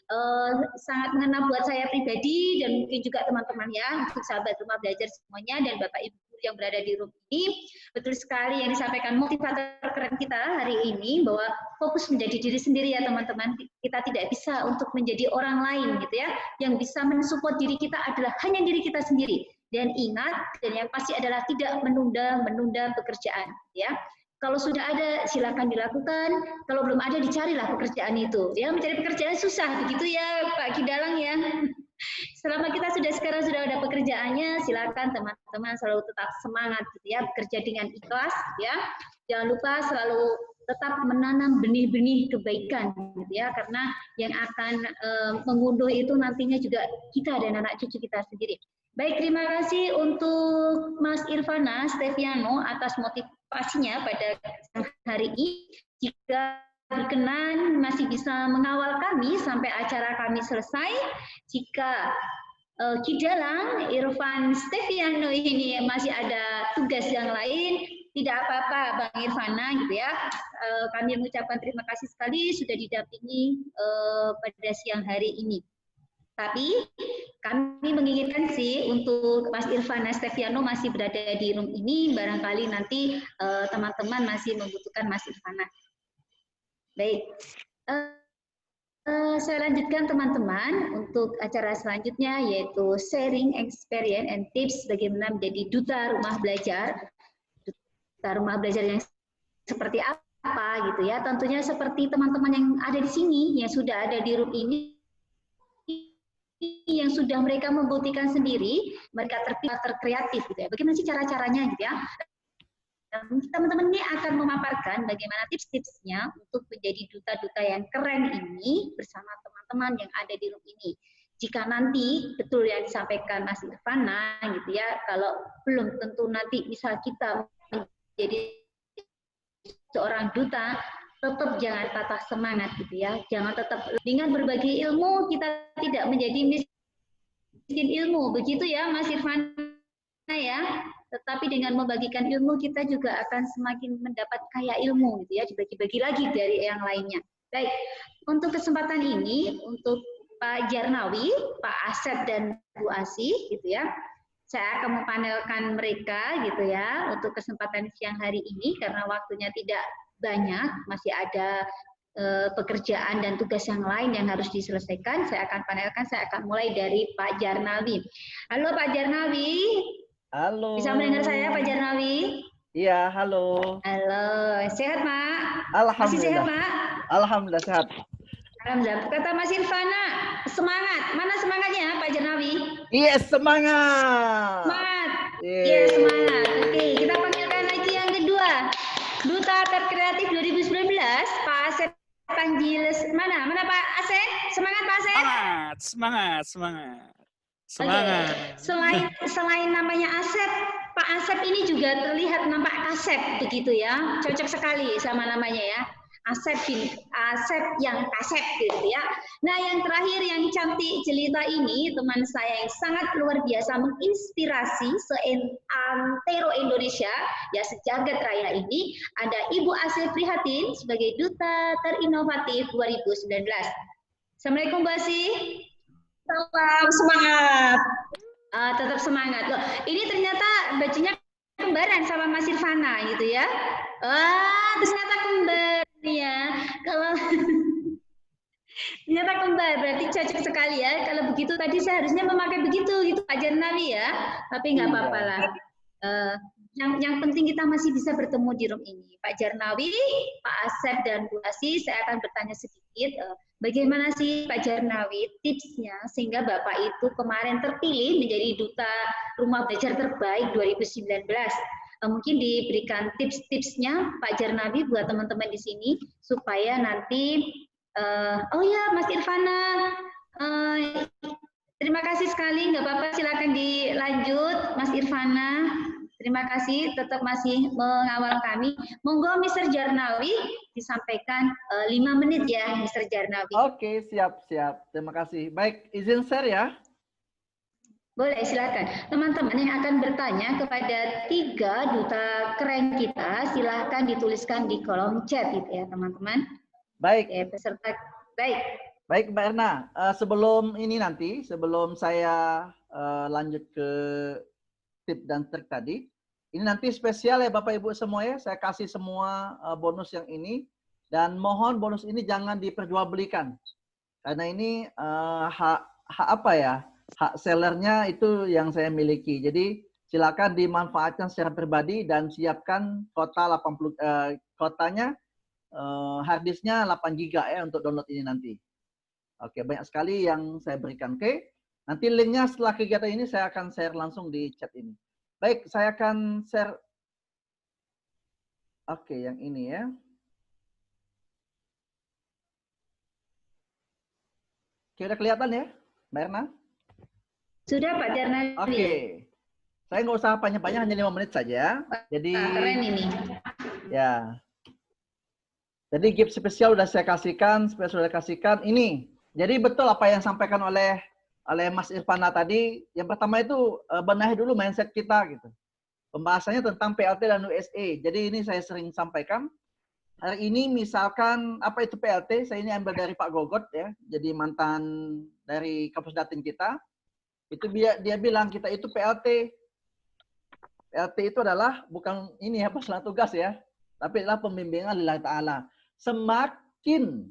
Sangat mengena buat saya pribadi dan mungkin juga teman-teman ya, untuk sahabat rumah belajar semuanya dan Bapak Ibu yang berada di room ini. Betul sekali yang disampaikan motivator keren kita hari ini, bahwa fokus menjadi diri sendiri ya teman-teman. Kita tidak bisa untuk menjadi orang lain gitu ya. Yang bisa mensupport diri kita adalah hanya diri kita sendiri. Dan ingat, dan yang pasti adalah tidak menunda pekerjaan ya. Kalau sudah ada silakan dilakukan, kalau belum ada dicarilah pekerjaan itu. Ya, mencari pekerjaan susah begitu ya Pak Ki Dalang ya. Selama kita sekarang sudah ada pekerjaannya, silakan teman-teman selalu tetap semangat gitu ya, bekerja dengan ikhlas ya. Jangan lupa selalu tetap menanam benih-benih kebaikan gitu ya, karena yang akan mengunduh itu nantinya juga kita dan anak cucu kita sendiri. Baik, terima kasih untuk Mas Irfana Steviano atas motivasinya pada hari ini. Jika berkenan masih bisa mengawal kami sampai acara kami selesai. Jika Ki Dalang, Irfan Steviano ini masih ada tugas yang lain, tidak apa-apa Bang Irfana gitu ya. Kami mengucapkan terima kasih sekali sudah didampingi pada siang hari ini. Tapi kami menginginkan sih untuk Mas Irfana Steviano masih berada di room ini, barangkali nanti teman-teman masih membutuhkan Mas Irfana. Baik, saya lanjutkan teman-teman untuk acara selanjutnya, yaitu sharing experience and tips bagaimana menjadi duta rumah belajar. Duta rumah belajar yang seperti apa gitu ya, tentunya seperti teman-teman yang ada di sini, yang sudah ada di room ini, yang sudah mereka membuktikan sendiri, mereka terkreatif gitu ya. Bagaimana sih cara-caranya gitu ya? teman-teman ini akan memaparkan bagaimana tips-tipsnya untuk menjadi duta-duta yang keren ini bersama teman-teman yang ada di room ini. Jika nanti betul yang disampaikan Mas Irfana gitu ya, kalau belum tentu nanti misal kita menjadi seorang duta, tetap jangan patah semangat gitu ya. Jangan tetap dengan berbagi ilmu kita tidak menjadi miskin ilmu. Begitu ya Mas Irfana ya. Tetapi dengan membagikan ilmu kita juga akan semakin mendapat kaya ilmu gitu ya, dibagi-bagi lagi dari yang lainnya. Baik, untuk kesempatan ini untuk Pak Jarnawi, Pak Asep dan Bu Asih gitu ya. Saya akan mempanelkan mereka gitu ya untuk kesempatan siang hari ini karena waktunya tidak banyak, masih ada pekerjaan dan tugas yang lain yang harus diselesaikan. Saya akan panelkan, saya akan mulai dari Pak Jarnawi. Halo Pak Jarnawi. Halo. Bisa mendengar saya Pak Jarnawi? Iya, halo. Halo, sehat Pak? Alhamdulillah. Masih sehat Pak? Alhamdulillah sehat. Alhamdulillah. Kata Mas Irfana, semangat. Mana semangatnya Pak Jarnawi? Yes, semangat. Semangat. Yes, semangat. Oke, kita panggilkan lagi yang kedua. Duta Terkreatif 2019, Pak Asep Panjiles. Mana Pak Asep? Semangat Pak Asep? Semangat. Oke. Selain namanya Asep, Pak Asep ini juga terlihat nampak Asep begitu ya. Cocok sekali sama namanya ya. Asep yang Asep gitu ya. Nah, yang terakhir yang cantik jelita ini teman saya yang sangat luar biasa menginspirasi seantero Indonesia ya sejagat raya ini ada Ibu Asih Prihatin sebagai Duta Terinovatif 2019. Assalamualaikum Bu Asih. Salam semangat. Tetap semangat. Loh, ini ternyata bajunya kembaran sama Mas Irfana gitu ya. Ternyata kembar ya. Kalau ternyata kembar berarti cocok sekali ya. Kalau begitu tadi seharusnya memakai begitu gitu Pak Jarnawi ya. Tapi nggak apa-apa lah. Yang penting kita masih bisa bertemu di room ini. Pak Jarnawi, Pak Asep dan Bu Asih, saya akan bertanya sedikit. Bagaimana sih Pak Jarnawi tipsnya sehingga Bapak itu kemarin terpilih menjadi Duta Rumah Belajar Terbaik 2019? Mungkin diberikan tips-tipsnya Pak Jarnawi buat teman-teman di sini supaya nanti, oh ya Mas Irfana, terima kasih sekali, nggak apa-apa silakan dilanjut Mas Irfana. Terima kasih, tetap masih mengawal kami. Monggo Mr. Jarnawi disampaikan 5 menit ya, Mr. Jarnawi. Oke, siap. Terima kasih. Baik, izin share ya. Boleh, silakan. Teman-teman yang akan bertanya kepada 3 duta keren kita, silakan dituliskan di kolom chat gitu ya, teman-teman. Baik. Oke, peserta. Baik. Baik, Mbak Erna. Sebelum saya lanjut ke tip dan trik tadi, ini nanti spesial ya Bapak Ibu semua ya, saya kasih semua bonus yang ini, dan mohon bonus ini jangan diperjualbelikan, karena ini hak sellernya itu yang saya miliki, jadi silakan dimanfaatkan secara pribadi dan siapkan kotanya harddisknya 8 GB ya untuk download ini nanti. Oke, banyak sekali yang saya berikan. Oke, nanti linknya setelah kegiatan ini saya akan share langsung di chat ini. Baik, saya akan share. Oke, yang ini ya. Oke, udah kelihatan ya, Mbak Erna? Sudah Pak Jarnawi. Oke. Saya nggak usah panjang-panjang, hanya 5 menit saja. Jadi keren ini. Ya. Jadi gift spesial sudah saya kasihkan, ini. Jadi betul apa yang disampaikan oleh Mas Irfana tadi. Yang pertama itu benahi dulu mindset kita gitu. Pembahasannya tentang PLT dan USA. Jadi ini saya sering sampaikan. Hari ini misalkan apa itu PLT? Saya ini ambil dari Pak Gogot ya. Jadi mantan dari kampus Datin kita. Itu dia bilang kita itu PLT. PLT itu adalah bukan ini ya pelaksana tugas ya, tapi adalah pembimbingan lillahi ta'ala.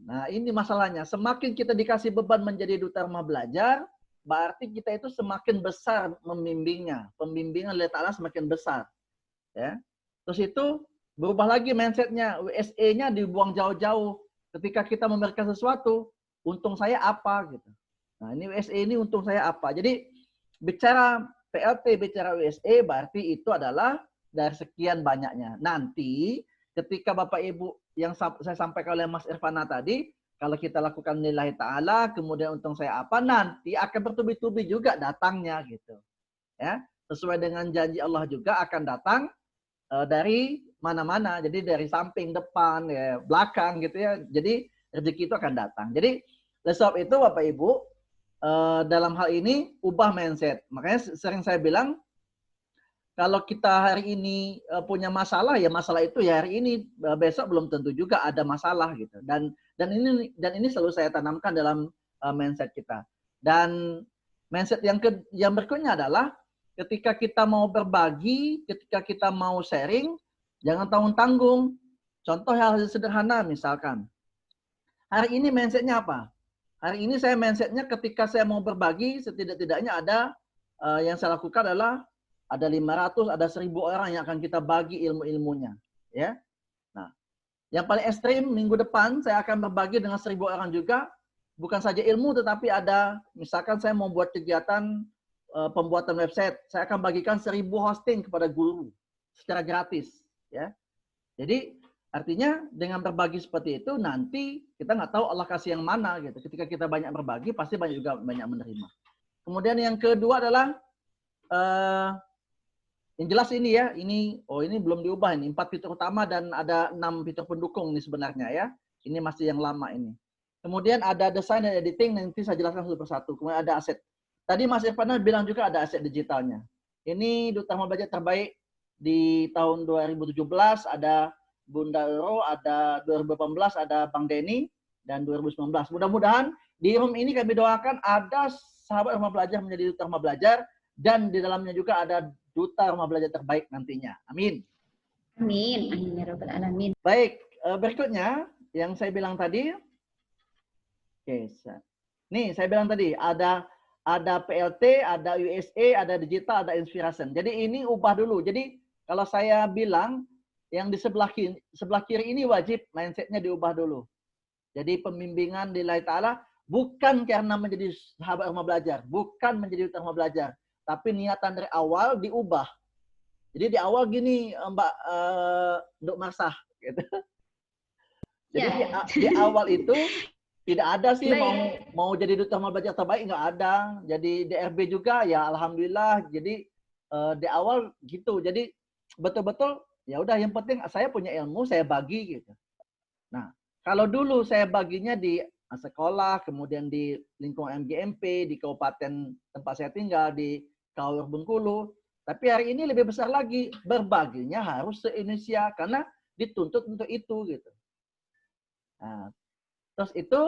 Nah ini masalahnya, semakin kita dikasih beban menjadi duta rumah belajar, berarti kita itu semakin besar membimbingnya. Pembimbingan lillahi ta'ala semakin besar. Ya. Terus itu berubah lagi mindsetnya, USA-nya dibuang jauh-jauh. Ketika kita memberikan sesuatu, untung saya apa gitu. Nah ini USA ini untung saya apa. Jadi bicara PLT, bicara USA berarti itu adalah dari sekian banyaknya. Nanti ketika Bapak Ibu yang saya sampaikan oleh Mas Irfana tadi, kalau kita lakukan lillahi ta'ala, kemudian untung saya apa, nanti akan bertubi-tubi juga datangnya gitu. Ya, sesuai dengan janji Allah juga akan datang dari mana-mana. Jadi dari samping, depan, ya, belakang gitu ya. Jadi rezeki itu akan datang. Jadi oleh sebab itu Bapak Ibu, dalam hal ini ubah mindset. Makanya sering saya bilang, kalau kita hari ini punya masalah, ya masalah itu ya hari ini, besok belum tentu juga ada masalah gitu. Dan ini selalu saya tanamkan dalam mindset kita. Dan mindset yang berikutnya adalah ketika kita mau berbagi, ketika kita mau sharing, jangan tanggung-tanggung. Contoh hal sederhana misalkan, hari ini mindsetnya apa? Hari ini saya mindsetnya ketika saya mau berbagi, setidak-tidaknya ada yang saya lakukan adalah ada 500, ada 1000 orang yang akan kita bagi ilmu-ilmunya. Ya. Nah, yang paling ekstrim minggu depan saya akan berbagi dengan 1000 orang juga. Bukan saja ilmu, tetapi ada, misalkan saya mau buat kegiatan pembuatan website. Saya akan bagikan 1000 hosting kepada guru secara gratis. Ya. Jadi, artinya dengan berbagi seperti itu, nanti kita nggak tahu Allah kasih yang mana. Gitu. Ketika kita banyak berbagi, pasti banyak menerima. Kemudian yang kedua adalah, yang jelas ini ya, ini belum diubah ini. 4 fitur utama dan ada 6 fitur pendukung ini sebenarnya ya. Ini masih yang lama ini. Kemudian ada desain dan editing, nanti saya jelaskan satu persatu. Kemudian ada aset. Tadi Mas Irfana bilang juga ada aset digitalnya. Ini Duta Amal Belajar terbaik di tahun 2017, ada Bunda Euro, ada 2018, ada Bang Denny, dan 2019. Mudah-mudahan di room ini kami doakan ada sahabat Rumah Belajar menjadi Duta Rumah Belajar, dan di dalamnya juga ada Duta Rumah Belajar terbaik nantinya. Amin. Amin. Amin ya Rabbal Alamin. Baik, berikutnya yang saya bilang tadi. Oke, nih saya bilang tadi ada PLT, ada USA, ada digital, ada inspiration. Jadi ini ubah dulu. Jadi kalau saya bilang yang di sebelah kiri ini wajib mindsetnya diubah dulu. Jadi pembimbingan lillahi ta'ala bukan karena menjadi sahabat Rumah Belajar, bukan menjadi Duta Rumah Belajar, tapi niatan dari awal diubah. Jadi di awal gini Mbak Dok Marsah gitu. Jadi di awal itu tidak ada sih mau jadi Duta Amal Belajar terbaik, nggak ada. Jadi DRB juga ya alhamdulillah. Jadi di awal gitu. Jadi betul-betul ya udah yang penting saya punya ilmu, saya bagi gitu. Nah, kalau dulu saya baginya di sekolah, kemudian di lingkungan MGMP, di kabupaten tempat saya tinggal, di Kaur Bengkulu. Tapi hari ini lebih besar lagi, berbaginya harus se-Indonesia karena dituntut untuk itu gitu. Nah, terus itu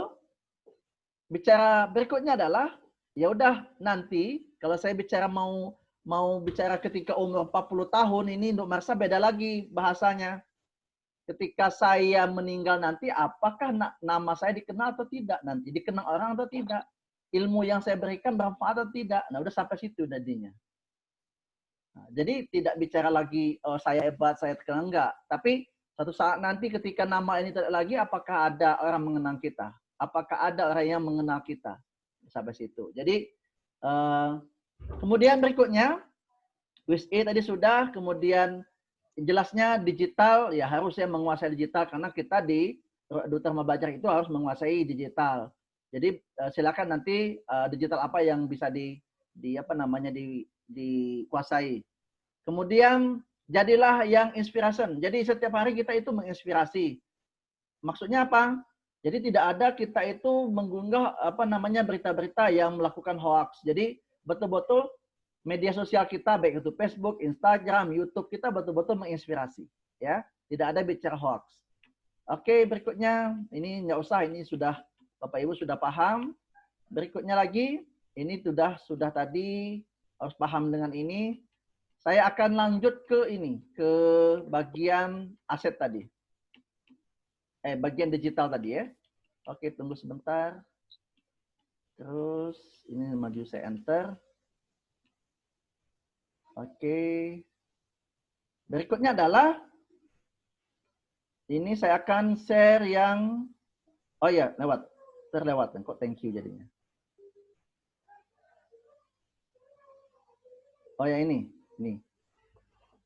bicara berikutnya adalah ya udah nanti kalau saya bicara mau bicara ketika umur 40 tahun ini untuk Marsa beda lagi bahasanya. Ketika saya meninggal nanti apakah nama saya dikenal atau tidak nanti, dikenal orang atau tidak, ilmu yang saya berikan bermanfaat atau tidak. Nah, udah sampai situ tadinya. Nah, jadi tidak bicara lagi saya hebat, saya terkenal, enggak. Tapi satu saat nanti ketika nama ini tidak lagi, apakah ada orang mengenal kita? Apakah ada orang yang mengenal kita? Sampai situ. Jadi kemudian berikutnya, WSE tadi sudah, kemudian jelasnya digital, ya harusnya menguasai digital karena kita di Duta Amal Belajar itu harus menguasai digital. Jadi silakan nanti digital apa yang bisa dikuasai. Kemudian jadilah yang inspiration. Jadi setiap hari kita itu menginspirasi. Maksudnya apa? Jadi tidak ada kita itu mengunggah berita-berita yang melakukan hoax. Jadi betul-betul media sosial kita baik itu Facebook, Instagram, YouTube kita betul-betul menginspirasi, ya. Tidak ada bicara hoax. Oke, berikutnya ini nggak usah, ini sudah Bapak Ibu sudah paham. Berikutnya lagi, ini sudah tadi harus paham dengan ini. Saya akan lanjut ke bagian aset tadi. Bagian digital tadi ya. Oke, tunggu sebentar. Terus ini maju saya enter. Oke. Berikutnya adalah ini saya akan share yang terlewat kok thank you jadinya. Oh ya ini.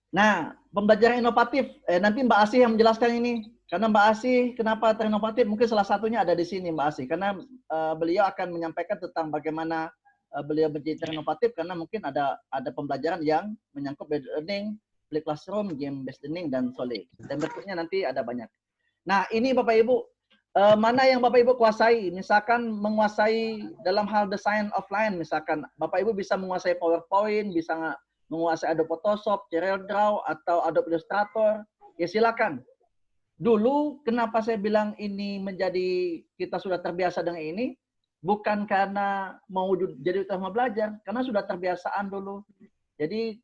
Nah, pembelajaran inovatif, nanti Mbak Asih yang menjelaskan ini. Karena Mbak Asih kenapa terinovatif, mungkin salah satunya ada di sini Mbak Asih. Karena beliau akan menyampaikan tentang bagaimana beliau menjadi terinovatif, karena mungkin ada pembelajaran yang menyangkut based learning, play classroom, game based learning, dan solid. Dan berikutnya nanti ada banyak. Nah, ini Bapak Ibu, mana yang Bapak Ibu kuasai? Misalkan menguasai dalam hal desain offline, misalkan Bapak Ibu bisa menguasai PowerPoint, bisa menguasai Adobe Photoshop, CorelDRAW, atau Adobe Illustrator, ya silakan. Dulu kenapa saya bilang ini menjadi kita sudah terbiasa dengan ini, bukan karena mau jadi utama belajar, karena sudah terbiasaan dulu. Jadi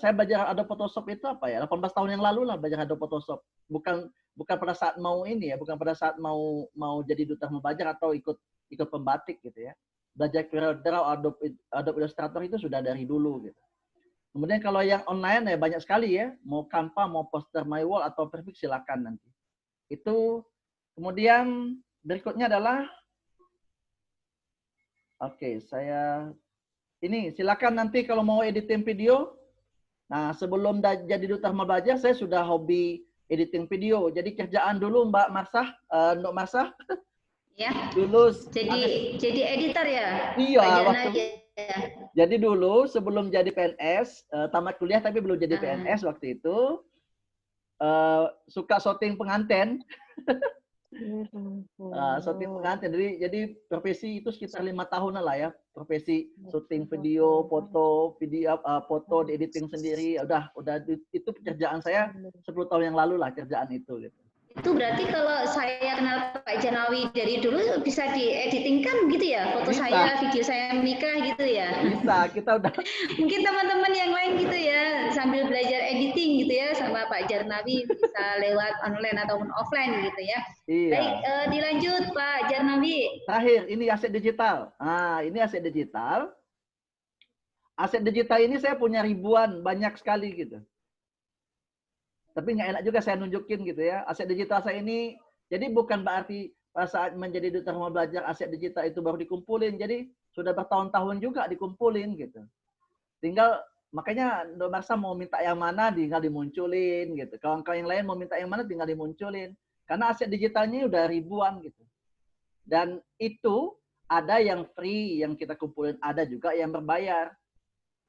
saya belajar Adobe Photoshop itu apa ya? 18 tahun yang lalu lah belajar Adobe Photoshop. Bukan pada saat mau ini ya, bukan pada saat mau jadi duta belajar atau ikut pembatik gitu ya. Belajar CorelDRAW, Adobe Illustrator itu sudah dari dulu gitu. Kemudian kalau yang online ya banyak sekali ya, mau Canva, mau Poster My Wall atau Perfect silakan nanti. Itu kemudian berikutnya adalah saya ini silakan nanti kalau mau editing video. Nah, sebelum jadi duta belajar saya sudah hobi editing video. Jadi kerjaan dulu Mbak Marsah, Nduk Marsah. Ya. Dulu jadi editor ya? Iya, jadi dulu sebelum jadi PNS, tamat kuliah tapi belum jadi PNS waktu itu, suka syuting pengantin. Syuting pengantin. Jadi profesi itu sekitar 5 tahunan lah ya. Profesi syuting video, foto, foto di editing sendiri. Udah itu pekerjaan saya 10 tahun yang lalu lah kerjaan itu gitu. Itu berarti kalau saya kenal Pak Janawi dari dulu bisa dieditingkan gitu ya? Foto bisa. Saya, video saya menikah gitu ya? Bisa, kita udah. Mungkin teman-teman yang lain gitu ya, sambil belajar editing gitu ya sama Pak Jarnawi bisa lewat online ataupun offline gitu ya. Iya. Baik, dilanjut Pak Jarnawi. Terakhir, ini aset digital. Nah, ini aset digital. Aset digital ini saya punya ribuan, banyak sekali gitu. Tapi nggak enak juga saya nunjukin gitu ya. Aset digital saya ini, jadi bukan berarti pada saat menjadi duta rumah belajar aset digital itu baru dikumpulin. Jadi sudah bertahun-tahun juga dikumpulin gitu. Tinggal makanya Nduk Marsha mau minta yang mana tinggal dimunculin gitu. Kawan-kawan yang lain mau minta yang mana tinggal dimunculin. Karena aset digitalnya udah ribuan gitu. Dan itu ada yang free yang kita kumpulin, ada juga yang berbayar.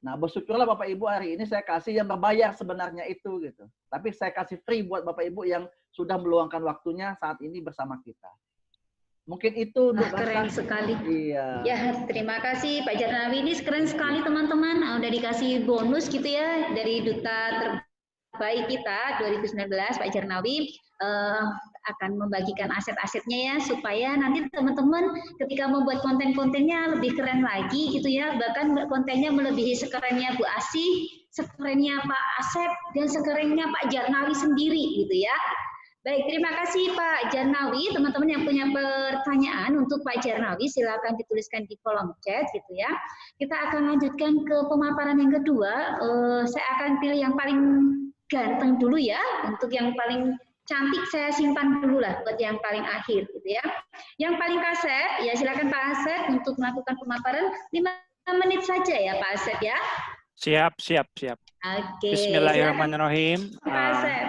Nah, bersyukurlah Bapak Ibu hari ini saya kasih yang berbayar sebenarnya itu gitu. Tapi saya kasih free buat Bapak Ibu yang sudah meluangkan waktunya saat ini bersama kita. Mungkin itu keren sekali. Iya. Ya, terima kasih Pak Jarnawi. Ini keren sekali teman-teman. Udah dikasih bonus gitu ya dari duta terbaik kita 2019 Pak Jarnawi. Akan membagikan aset-asetnya ya supaya nanti teman-teman ketika membuat konten-kontennya lebih keren lagi gitu ya, bahkan kontennya melebihi sekerennya Bu Asih, sekerennya Pak Asep, dan sekerennya Pak Jarnawi sendiri gitu ya. Baik, terima kasih Pak Jarnawi. Teman-teman yang punya pertanyaan untuk Pak Jarnawi silakan dituliskan di kolom chat gitu ya. Kita akan lanjutkan ke pemaparan yang kedua. Saya akan pilih yang paling ganteng dulu ya, untuk yang paling cantik saya simpan dulu lah buat yang paling akhir gitu ya. Yang paling kasep ya silakan Pak Asep untuk melakukan pemaparan 5 menit saja ya Pak Asep ya. Siap. Oke. Bismillahirrahmanirrahim. Pak Asep.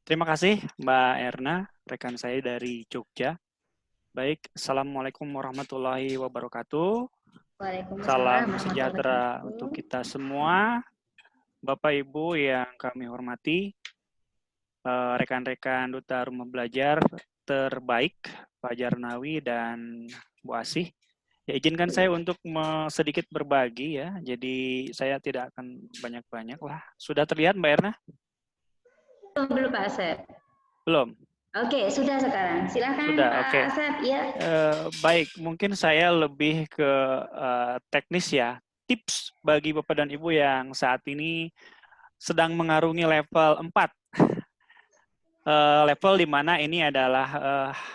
Terima kasih Mbak Erna, rekan saya dari Jogja. Baik, Assalamualaikum warahmatullahi wabarakatuh. Salam sejahtera untuk kita semua. Bapak Ibu yang kami hormati, rekan-rekan Duta Rumah Belajar terbaik, Pak Jarnawi dan Bu Asih. Ya, izinkan saya untuk sedikit berbagi ya. Jadi saya tidak akan banyak-banyak lah. Sudah terlihat Mbak Erna? Belum Pak Asep. Belum. Oke, sudah sekarang. Silakan sudah, Pak Asep ya. Baik, mungkin saya lebih ke teknis ya. Tips bagi Bapak dan Ibu yang saat ini sedang mengarungi level 4. Level di mana ini adalah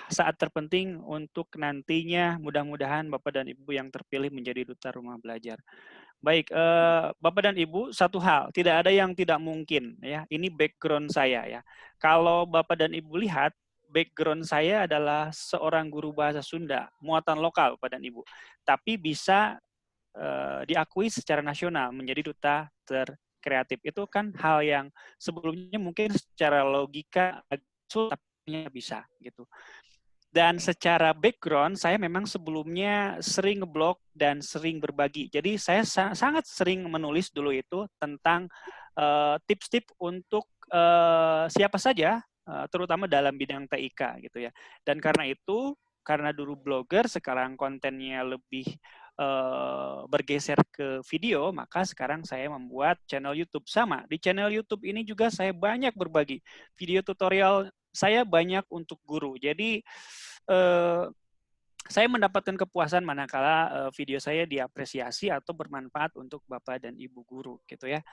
saat terpenting untuk nantinya mudah-mudahan Bapak dan Ibu yang terpilih menjadi duta rumah belajar. Baik, Bapak dan Ibu, satu hal, tidak ada yang tidak mungkin ya. Ini background saya ya. Kalau Bapak dan Ibu lihat, background saya adalah seorang guru bahasa Sunda, muatan lokal Bapak dan Ibu. Tapi bisa diakui secara nasional menjadi duta kreatif. Itu kan hal yang sebelumnya mungkin secara logika sulit, tapi bisa gitu. Dan secara background, saya memang sebelumnya sering ngeblog dan sering berbagi. Jadi saya sangat sering menulis dulu itu tentang tips-tips untuk siapa saja, terutama dalam bidang TIK gitu ya. Dan karena itu, karena dulu blogger, sekarang kontennya lebih bergeser ke video, maka sekarang saya membuat channel YouTube. Sama, di channel YouTube ini juga saya banyak berbagi. Video tutorial saya banyak untuk guru. Jadi saya mendapatkan kepuasan manakala video saya diapresiasi atau bermanfaat untuk Bapak dan Ibu guru gitu ya.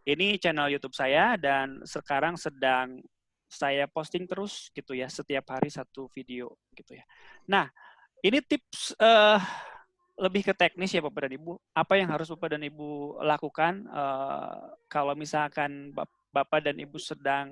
Ini channel YouTube saya dan sekarang sedang saya posting terus gitu ya, setiap hari satu video gitu ya. Nah, ini tips lebih ke teknis ya Bapak dan Ibu. Apa yang harus Bapak dan Ibu lakukan kalau misalkan Bapak dan Ibu sedang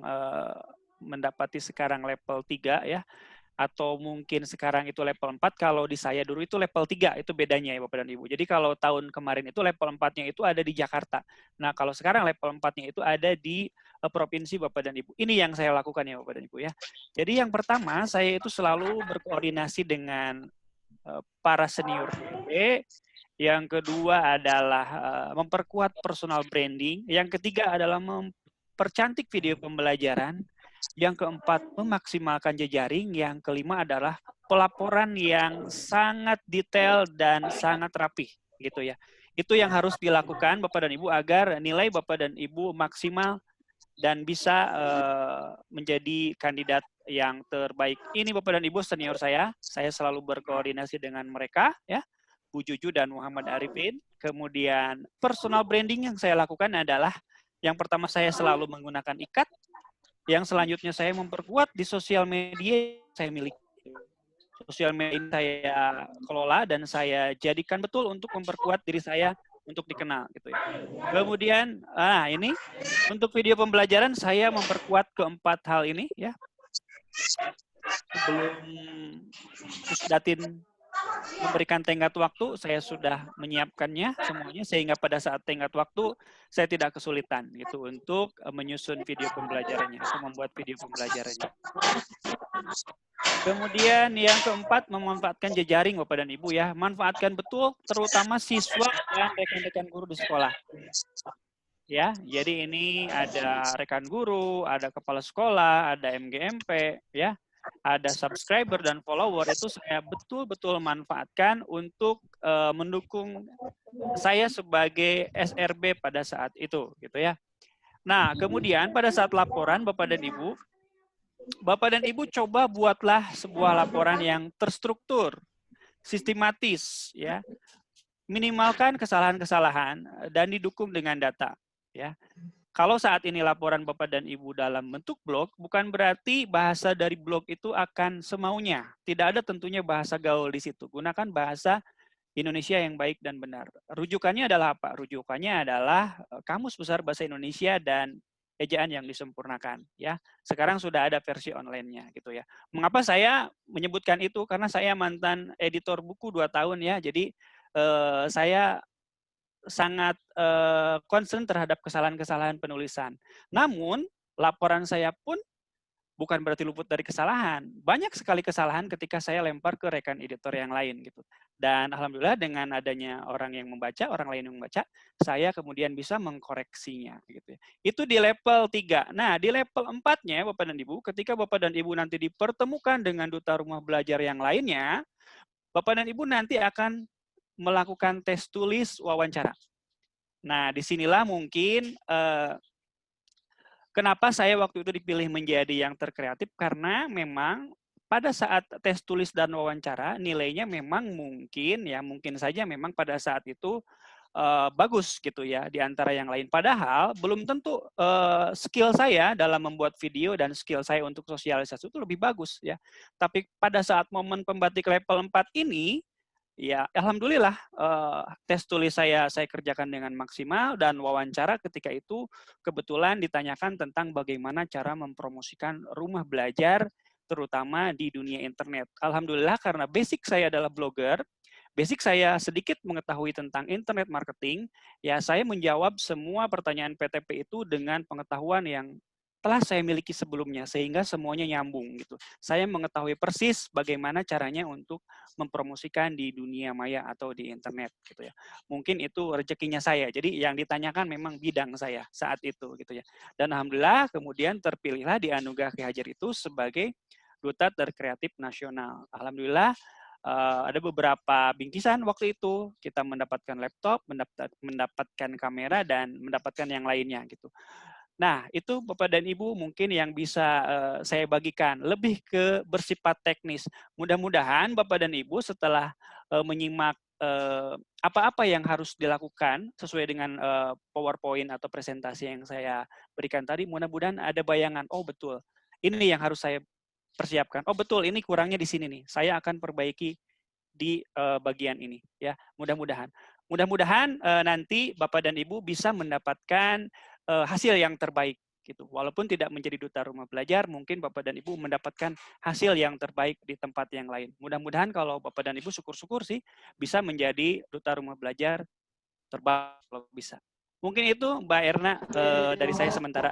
mendapati sekarang level 3 ya, atau mungkin sekarang itu level 4, kalau di saya dulu itu level 3, itu bedanya ya Bapak dan Ibu. Jadi kalau tahun kemarin itu level 4-nya itu ada di Jakarta. Nah kalau sekarang level 4-nya itu ada di provinsi Bapak dan Ibu. Ini yang saya lakukan ya Bapak dan Ibu ya. Jadi yang pertama, saya itu selalu berkoordinasi dengan para senior PB. Yang kedua adalah memperkuat personal branding. Yang ketiga adalah mempercantik video pembelajaran. Yang keempat, memaksimalkan jejaring. Yang kelima adalah pelaporan yang sangat detail dan sangat rapih, gitu ya. Itu yang harus dilakukan Bapak dan Ibu agar nilai Bapak dan Ibu maksimal dan bisa menjadi kandidat yang terbaik. Ini Bapak dan Ibu senior saya selalu berkoordinasi dengan mereka, ya, Bu Juju dan Muhammad Arifin. Kemudian personal branding yang saya lakukan adalah yang pertama saya selalu menggunakan ikat. Yang selanjutnya saya memperkuat di sosial media saya miliki. Sosial media saya kelola dan saya jadikan betul untuk memperkuat diri saya untuk dikenal gitu ya. Kemudian ini untuk video pembelajaran saya memperkuat keempat hal ini ya. Sebelum Pusdatin memberikan tenggat waktu, saya sudah menyiapkannya semuanya sehingga pada saat tenggat waktu saya tidak kesulitan gitu untuk menyusun video pembelajarannya atau membuat video pembelajarannya. Kemudian yang keempat, memanfaatkan jejaring Bapak dan Ibu ya. Manfaatkan betul terutama siswa dan rekan-rekan guru di sekolah. Ya, jadi ini ada rekan guru, ada kepala sekolah, ada MGMP ya. Ada subscriber dan follower, itu saya betul-betul manfaatkan untuk mendukung saya sebagai SRB pada saat itu gitu ya. Nah, kemudian pada saat laporan Bapak dan Ibu coba buatlah sebuah laporan yang terstruktur, sistematis ya. Minimalkan kesalahan-kesalahan dan didukung dengan data ya. Kalau saat ini laporan Bapak dan Ibu dalam bentuk blog, bukan berarti bahasa dari blog itu akan semaunya. Tidak ada tentunya bahasa gaul di situ. Gunakan bahasa Indonesia yang baik dan benar. Rujukannya adalah apa? Rujukannya adalah Kamus Besar Bahasa Indonesia dan ejaan yang disempurnakan. Ya, sekarang sudah ada versi online-nya gitu ya. Mengapa saya menyebutkan itu? Karena saya mantan editor buku 2 tahun ya. Jadi saya sangat concern terhadap kesalahan-kesalahan penulisan. Namun, laporan saya pun bukan berarti luput dari kesalahan. Banyak sekali kesalahan ketika saya lempar ke rekan editor yang lain gitu. Dan alhamdulillah dengan adanya orang yang membaca, orang lain yang membaca, saya kemudian bisa mengkoreksinya gitu. Itu di level 3. Nah, di level 4-nya Bapak dan Ibu, ketika Bapak dan Ibu nanti dipertemukan dengan duta rumah belajar yang lainnya, Bapak dan Ibu nanti akan melakukan tes tulis wawancara. Nah, disinilah mungkin kenapa saya waktu itu dipilih menjadi yang terkreatif, karena memang pada saat tes tulis dan wawancara, nilainya memang mungkin saja memang pada saat itu bagus gitu ya, di antara yang lain. Padahal belum tentu skill saya dalam membuat video dan skill saya untuk sosialisasi itu lebih bagus ya. Tapi pada saat momen pembatik level 4 ini, ya, alhamdulillah tes tulis saya kerjakan dengan maksimal dan wawancara ketika itu kebetulan ditanyakan tentang bagaimana cara mempromosikan rumah belajar terutama di dunia internet. Alhamdulillah karena basic saya adalah blogger, basic saya sedikit mengetahui tentang internet marketing, ya saya menjawab semua pertanyaan PTP itu dengan pengetahuan yang telah saya miliki sebelumnya, sehingga semuanya nyambung gitu. Saya mengetahui persis bagaimana caranya untuk mempromosikan di dunia maya atau di internet gitu ya. Mungkin itu rezekinya saya. Jadi yang ditanyakan memang bidang saya saat itu gitu ya. Dan alhamdulillah kemudian terpilihlah di Anugerah Ki Hajar itu sebagai Duta Terkreatif Nasional. Alhamdulillah ada beberapa bingkisan waktu itu, kita mendapatkan laptop, mendapatkan kamera, dan mendapatkan yang lainnya gitu. Nah, itu Bapak dan Ibu mungkin yang bisa saya bagikan, lebih ke bersifat teknis. Mudah-mudahan Bapak dan Ibu setelah menyimak apa-apa yang harus dilakukan sesuai dengan PowerPoint atau presentasi yang saya berikan tadi, mudah-mudahan ada bayangan, oh betul, ini yang harus saya persiapkan. Oh betul, ini kurangnya di sini nih, saya akan perbaiki di bagian ini. Ya, mudah-mudahan. Mudah-mudahan nanti Bapak dan Ibu bisa mendapatkan hasil yang terbaik gitu. Walaupun tidak menjadi duta rumah belajar, mungkin Bapak dan Ibu mendapatkan hasil yang terbaik di tempat yang lain. Mudah-mudahan kalau Bapak dan Ibu syukur-syukur sih bisa menjadi duta rumah belajar terbaik kalau bisa. Mungkin itu Mbak Erna dari saya sementara.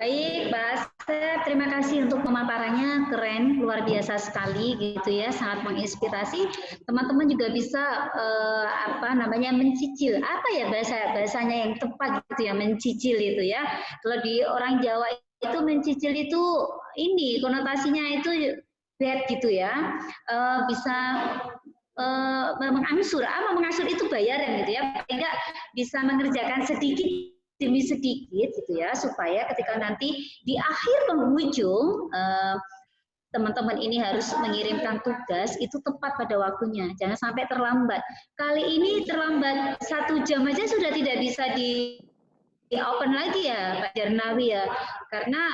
Baik, Mbak Asep, terima kasih untuk pemaparannya, keren, luar biasa sekali gitu ya, sangat menginspirasi. Teman-teman juga bisa mencicil, apa ya bahasanya yang tepat gitu ya, mencicil itu ya. Kalau di orang Jawa itu mencicil itu ini konotasinya itu bad gitu ya, bisa mengangsur itu bayaran gitu ya, sehingga bisa mengerjakan sedikit demi sedikit gitu ya, supaya ketika nanti di akhir penghujung teman-teman ini harus mengirimkan tugas itu tepat pada waktunya, jangan sampai terlambat. Kali ini terlambat 1 jam aja sudah tidak bisa di open lagi ya Pak Jarnawi ya, karena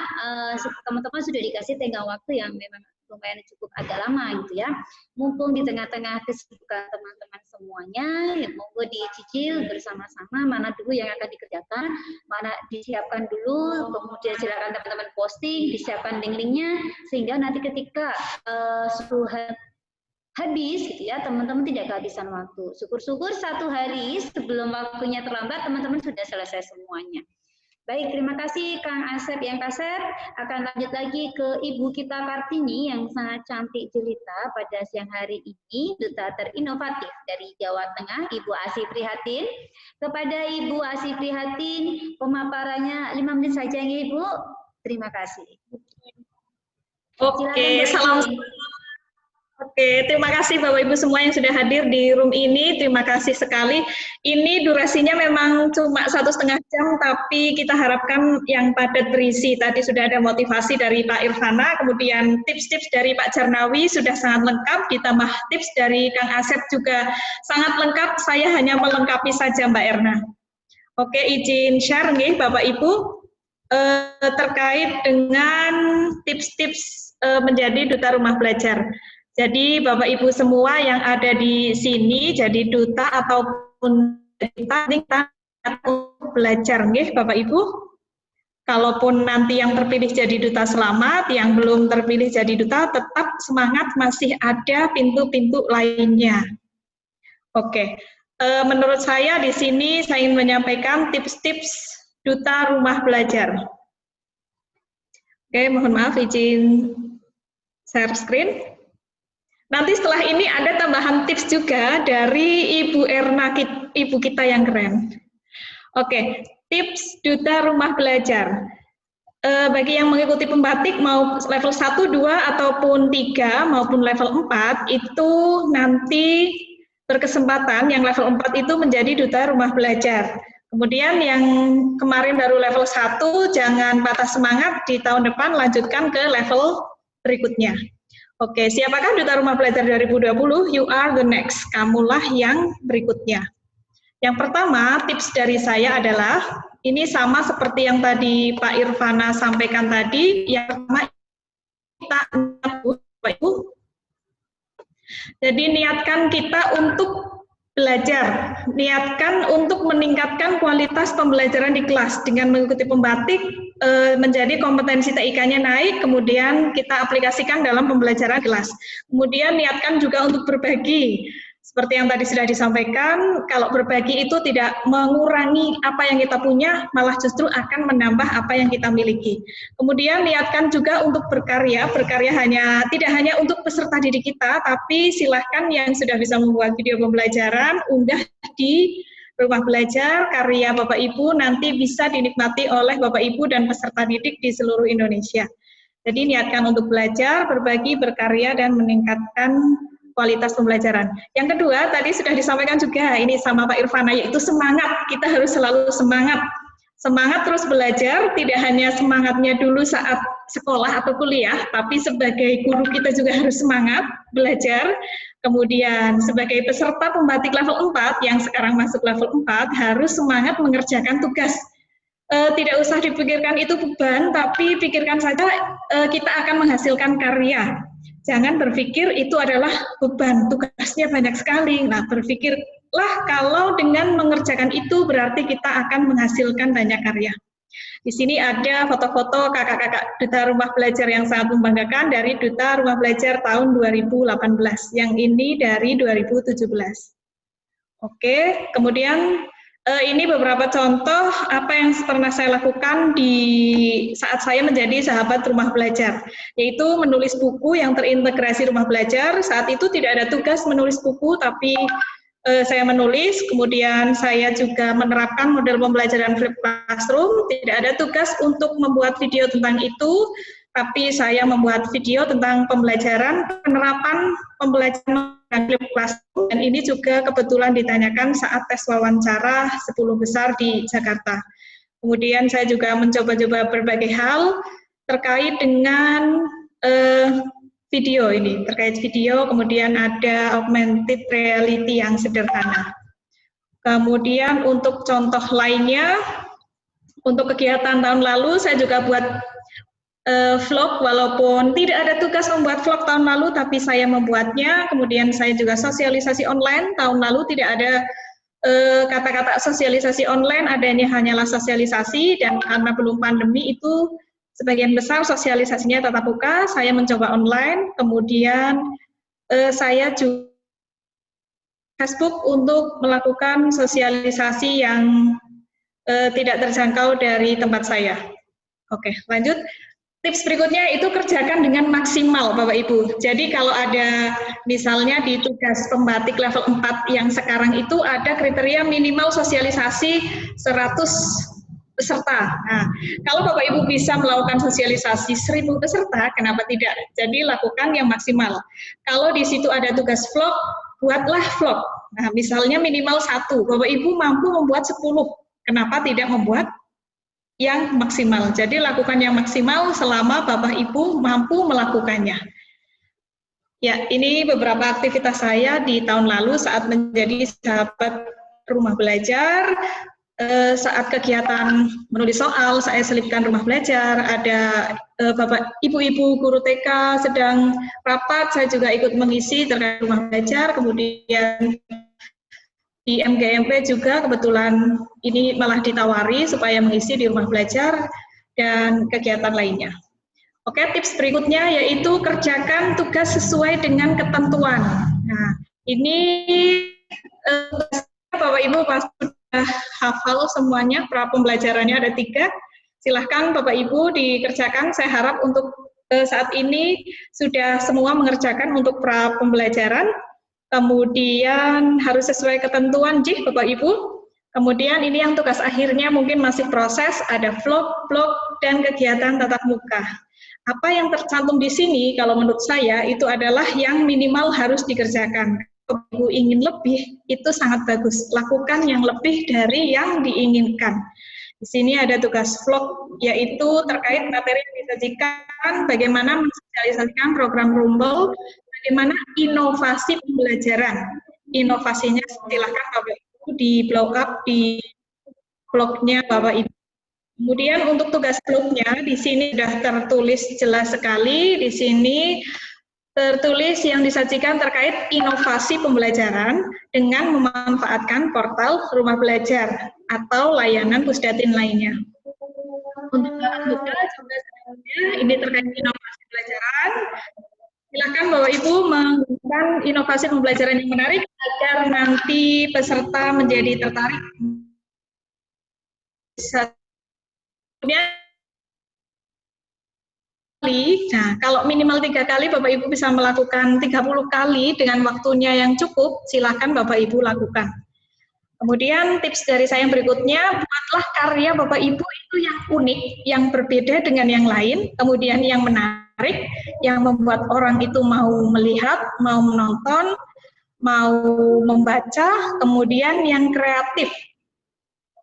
teman-teman sudah dikasih tenggang waktu yang memang lumayan cukup agak lama gitu ya. Mumpung di tengah-tengah kesibukan teman-teman semuanya, ya monggo dicicil bersama-sama mana dulu yang akan dikerjakan, mana disiapkan dulu, kemudian silakan teman-teman posting, disiapkan link-linknya, sehingga nanti ketika habis gitu ya, teman-teman tidak kehabisan waktu. Syukur-syukur 1 hari sebelum waktunya terlambat, teman-teman sudah selesai semuanya. Baik, terima kasih Kang Asep yang Kasep. Akan lanjut lagi ke Ibu kita Kartini yang sangat cantik jelita pada siang hari ini, duta terinovatif dari Jawa Tengah, Ibu Asih Prihatin. Kepada Ibu Asih Prihatin, pemaparannya 5 menit saja ya Ibu. Terima kasih. Oke, salam. Oke, terima kasih Bapak Ibu semua yang sudah hadir di room ini. Terima kasih sekali. Ini durasinya memang cuma 1,5 jam, tapi kita harapkan yang padat berisi. Tadi sudah ada motivasi dari Pak Irfana, kemudian tips-tips dari Pak Jarnawi sudah sangat lengkap, ditambah tips dari Kang Asep juga sangat lengkap. Saya hanya melengkapi saja Mbak Erna. Oke, izin share nih Bapak Ibu terkait dengan tips-tips menjadi duta rumah belajar. Jadi Bapak Ibu semua yang ada di sini jadi duta ataupun kita untuk belajar nggih Bapak Ibu. Kalaupun nanti yang terpilih jadi duta selamat, yang belum terpilih jadi duta tetap semangat, masih ada pintu-pintu lainnya. Oke. Menurut saya di sini saya ingin menyampaikan tips-tips duta rumah belajar. Oke, mohon maaf izin share screen. Nanti setelah ini ada tambahan tips juga dari Ibu Erna, Ibu kita yang keren. Oke, tips duta rumah belajar. Bagi yang mengikuti pembatik mau level 1, 2, ataupun 3, maupun level 4, itu nanti berkesempatan yang level 4 itu menjadi duta rumah belajar. Kemudian yang kemarin baru level 1, jangan patah semangat, di tahun depan lanjutkan ke level berikutnya. Oke, siapakah duta rumah belajar 2020? You are the next. Kamulah yang berikutnya. Yang pertama, tips dari saya adalah, ini sama seperti yang tadi Pak Irfana sampaikan tadi, yang pertama kita Ibu. Jadi niatkan kita untuk belajar, niatkan untuk meningkatkan kualitas pembelajaran di kelas dengan mengikuti pembatik, menjadi kompetensi TIK-nya naik, kemudian kita aplikasikan dalam pembelajaran kelas. Kemudian niatkan juga untuk berbagi. Seperti yang tadi sudah disampaikan, kalau berbagi itu tidak mengurangi apa yang kita punya, malah justru akan menambah apa yang kita miliki. Kemudian niatkan juga untuk berkarya tidak hanya untuk peserta didik kita, tapi silahkan yang sudah bisa membuat video pembelajaran, unggah di Rumah Belajar, karya Bapak Ibu nanti bisa dinikmati oleh Bapak Ibu dan peserta didik di seluruh Indonesia. Jadi niatkan untuk belajar, berbagi, berkarya, dan meningkatkan kualitas pembelajaran. Yang kedua, tadi sudah disampaikan juga, ini sama Pak Irfana, yaitu semangat. Kita harus selalu semangat. Semangat terus belajar, tidak hanya semangatnya dulu saat sekolah atau kuliah, tapi sebagai guru kita juga harus semangat belajar. Kemudian sebagai peserta pembatik level 4, yang sekarang masuk level 4, harus semangat mengerjakan tugas. Tidak usah dipikirkan itu beban, tapi pikirkan saja kita akan menghasilkan karya. Jangan berpikir itu adalah beban, tugasnya banyak sekali. Nah, berpikirlah kalau dengan mengerjakan itu berarti kita akan menghasilkan banyak karya. Di sini ada foto-foto kakak-kakak Duta Rumah Belajar yang sangat membanggakan dari Duta Rumah Belajar tahun 2018. Yang ini dari 2017. Oke, kemudian ini beberapa contoh apa yang pernah saya lakukan di saat saya menjadi sahabat Rumah Belajar, yaitu menulis buku yang terintegrasi Rumah Belajar. Saat itu tidak ada tugas menulis buku, tapi saya menulis, kemudian saya juga menerapkan model pembelajaran flip classroom. Tidak ada tugas untuk membuat video tentang itu, tapi saya membuat video tentang pembelajaran, penerapan pembelajaran flip classroom, dan ini juga kebetulan ditanyakan saat tes wawancara 10 besar di Jakarta. Kemudian saya juga mencoba-coba berbagai hal terkait dengan video ini, terkait video, kemudian ada augmented reality yang sederhana. Kemudian untuk contoh lainnya, untuk kegiatan tahun lalu saya juga buat vlog, walaupun tidak ada tugas membuat vlog tahun lalu, tapi saya membuatnya. Kemudian saya juga sosialisasi online, tahun lalu tidak ada kata-kata sosialisasi online, adanya hanyalah sosialisasi, dan karena belum pandemi itu sebagian besar sosialisasinya tatap muka, saya mencoba online. Kemudian saya juga Facebook untuk melakukan sosialisasi yang tidak terjangkau dari tempat saya. Oke, lanjut. Tips berikutnya itu kerjakan dengan maksimal, Bapak Ibu. Jadi kalau ada misalnya di tugas pembatik level 4 yang sekarang itu ada kriteria minimal sosialisasi 100 peserta. Nah, kalau Bapak Ibu bisa melakukan sosialisasi 1000 peserta, kenapa tidak? Jadi lakukan yang maksimal. Kalau di situ ada tugas vlog, buatlah vlog. Nah, misalnya minimal 1, Bapak Ibu mampu membuat 10. Kenapa tidak membuat yang maksimal? Jadi lakukan yang maksimal selama Bapak Ibu mampu melakukannya. Ya, ini beberapa aktivitas saya di tahun lalu saat menjadi sahabat Rumah Belajar. Saat kegiatan menulis soal, saya selipkan Rumah Belajar. Ada Bapak Ibu-ibu guru TK sedang rapat, saya juga ikut mengisi terkait Rumah Belajar. Kemudian di MGMP juga kebetulan ini malah ditawari supaya mengisi di Rumah Belajar dan kegiatan lainnya. Oke, tips berikutnya yaitu kerjakan tugas sesuai dengan ketentuan. Nah, ini Bapak Ibu pasti sudah hafal semuanya, pra pembelajarannya ada 3. Silahkan Bapak Ibu dikerjakan. Saya harap untuk saat ini sudah semua mengerjakan untuk pra pembelajaran. Kemudian harus sesuai ketentuan JIH Bapak Ibu. Kemudian ini yang tugas akhirnya mungkin masih proses, ada vlog, dan kegiatan tatap muka. Apa yang tercantum di sini kalau menurut saya itu adalah yang minimal harus dikerjakan. Kalau Ibu ingin lebih, itu sangat bagus. Lakukan yang lebih dari yang diinginkan. Di sini ada tugas vlog, yaitu terkait materi yang disajikan, bagaimana mensosialisasikan program Rumble, bagaimana inovasi pembelajaran. Inovasinya silahkan Bapak Ibu di blow up di blognya Bapak Ibu. Kemudian untuk tugas vlognya di sini sudah tertulis jelas sekali. Di sini tertulis yang disajikan terkait inovasi pembelajaran dengan memanfaatkan portal Rumah Belajar atau layanan Pusdatin lainnya. Untuk juga ini terkait inovasi pembelajaran. Silakan Bapak Ibu menggunakan inovasi pembelajaran yang menarik agar nanti peserta menjadi tertarik. Nah, kalau minimal 3 kali Bapak Ibu bisa melakukan 30 kali dengan waktunya yang cukup, silakan Bapak Ibu lakukan. Kemudian tips dari saya yang berikutnya, buatlah karya Bapak Ibu itu yang unik, yang berbeda dengan yang lain, kemudian yang menarik, yang membuat orang itu mau melihat, mau menonton, mau membaca, kemudian yang kreatif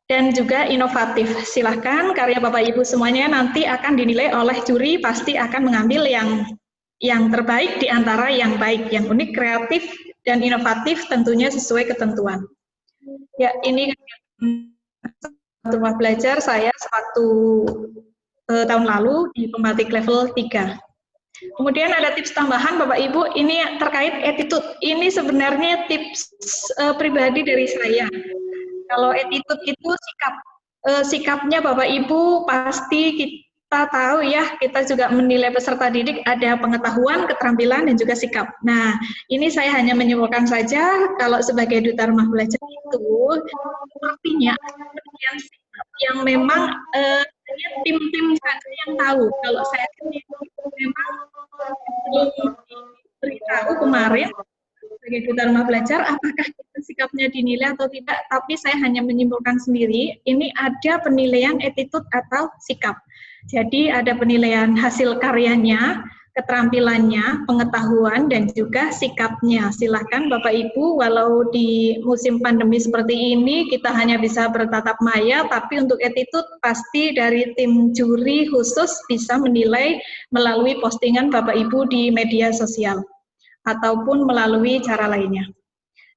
dan juga inovatif. Silahkan karya Bapak Ibu semuanya nanti akan dinilai oleh juri, pasti akan mengambil yang terbaik di antara yang baik, yang unik, kreatif, dan inovatif tentunya sesuai ketentuan. Ya, ini rumah belajar saya sewaktu tahun lalu di pembatik level 3. Kemudian ada tips tambahan Bapak Ibu, ini terkait attitude. Ini sebenarnya tips pribadi dari saya. Kalau attitude itu sikapnya Bapak Ibu pasti kita tahu ya, kita juga menilai peserta didik ada pengetahuan, keterampilan, dan juga sikap. Nah, ini saya hanya menyimpulkan saja kalau sebagai duta rumah belajar itu artinya yang memang tim-tim saja yang tahu. Kalau saya sendiri memang belum beritahu kemarin sebagai duta rumah belajar apakah sikapnya dinilai atau tidak, tapi saya hanya menyimpulkan sendiri, ini ada penilaian attitude atau sikap. Jadi ada penilaian hasil karyanya, keterampilannya, pengetahuan, dan juga sikapnya. Silakan Bapak Ibu, walau di musim pandemi seperti ini, kita hanya bisa bertatap maya, tapi untuk attitude pasti dari tim juri khusus bisa menilai melalui postingan Bapak Ibu di media sosial, ataupun melalui cara lainnya.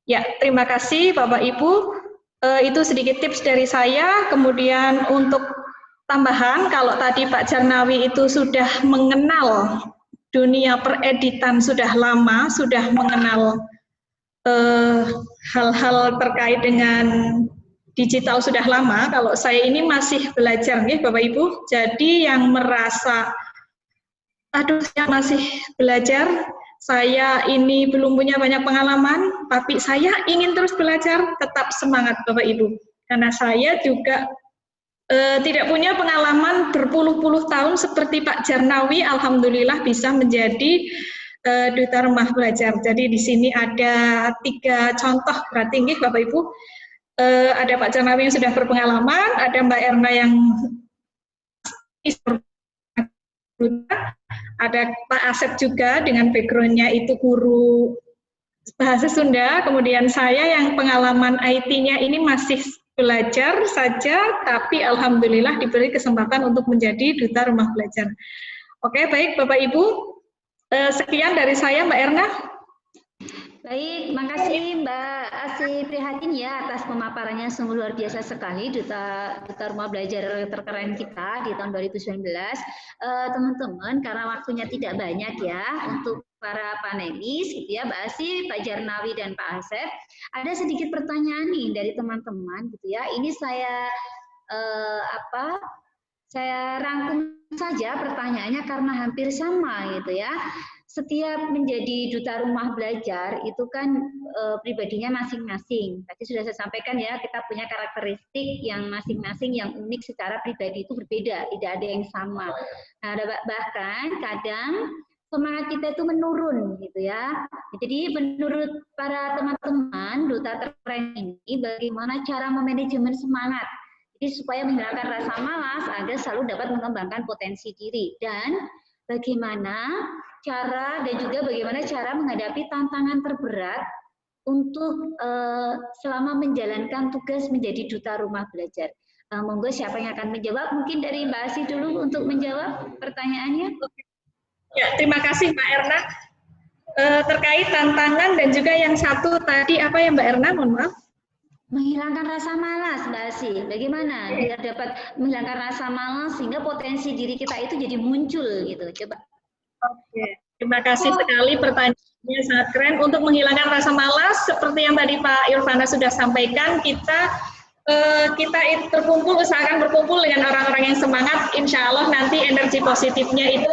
Ya, terima kasih Bapak Ibu. Itu sedikit tips dari saya. Kemudian untuk tambahan, kalau tadi Pak Jarnawi itu sudah mengenal dunia pereditan sudah lama, sudah mengenal hal-hal terkait dengan digital sudah lama, kalau saya ini masih belajar nih Bapak Ibu. Jadi yang merasa, aduh saya masih belajar, saya ini belum punya banyak pengalaman, tapi saya ingin terus belajar, tetap semangat Bapak Ibu. Karena saya juga tidak punya pengalaman berpuluh-puluh tahun seperti Pak Jarnawi, alhamdulillah bisa menjadi duta rumah belajar. Jadi di sini ada 3 contoh berarti nih Bapak Ibu. Ada Pak Jarnawi yang sudah berpengalaman, ada Mbak Erna yang ada Pak Asep juga dengan background-nya itu guru bahasa Sunda, kemudian saya yang pengalaman IT-nya ini masih belajar saja, tapi alhamdulillah diberi kesempatan untuk menjadi duta rumah belajar. Oke, baik Bapak Ibu, sekian dari saya Mbak Erna. Baik, makasih Mbak Asih Prihatin ya atas pemaparannya, sungguh luar biasa sekali duta rumah belajar terkeren kita di tahun 2019. Teman-teman, karena waktunya tidak banyak ya untuk para panelis gitu ya, Mbak Asih, Pak Jarnawi, dan Pak Asep, ada sedikit pertanyaan nih dari teman-teman gitu ya. Ini saya saya rangkum saja pertanyaannya karena hampir sama gitu ya. Setiap menjadi duta rumah belajar itu kan pribadinya masing-masing. Tadi sudah saya sampaikan ya, kita punya karakteristik yang masing-masing yang unik secara pribadi itu berbeda, tidak ada yang sama. Nah, bahkan kadang semangat kita itu menurun gitu ya. Jadi menurut para teman-teman duta terkeren ini, bagaimana cara memanajemen semangat? Jadi supaya menghilangkan rasa malas agar selalu dapat mengembangkan potensi diri, dan bagaimana cara dan juga bagaimana cara menghadapi tantangan terberat untuk selama menjalankan tugas menjadi duta rumah belajar. Monggo siapa yang akan menjawab? Mungkin dari Mbak Asih dulu untuk menjawab pertanyaannya. Ya, terima kasih Mbak Erna. Terkait tantangan dan juga yang satu tadi apa ya Mbak Erna? Mohon maaf. Menghilangkan rasa malas, Mbak Asih. Bagaimana biar dapat menghilangkan rasa malas sehingga potensi diri kita itu jadi muncul gitu. Coba. Oke, terima kasih sekali pertanyaannya, sangat keren. Untuk menghilangkan rasa malas, seperti yang tadi Pak Irvana sudah sampaikan, kita berkumpul, usahakan berkumpul dengan orang-orang yang semangat. Insya Allah nanti energi positifnya itu.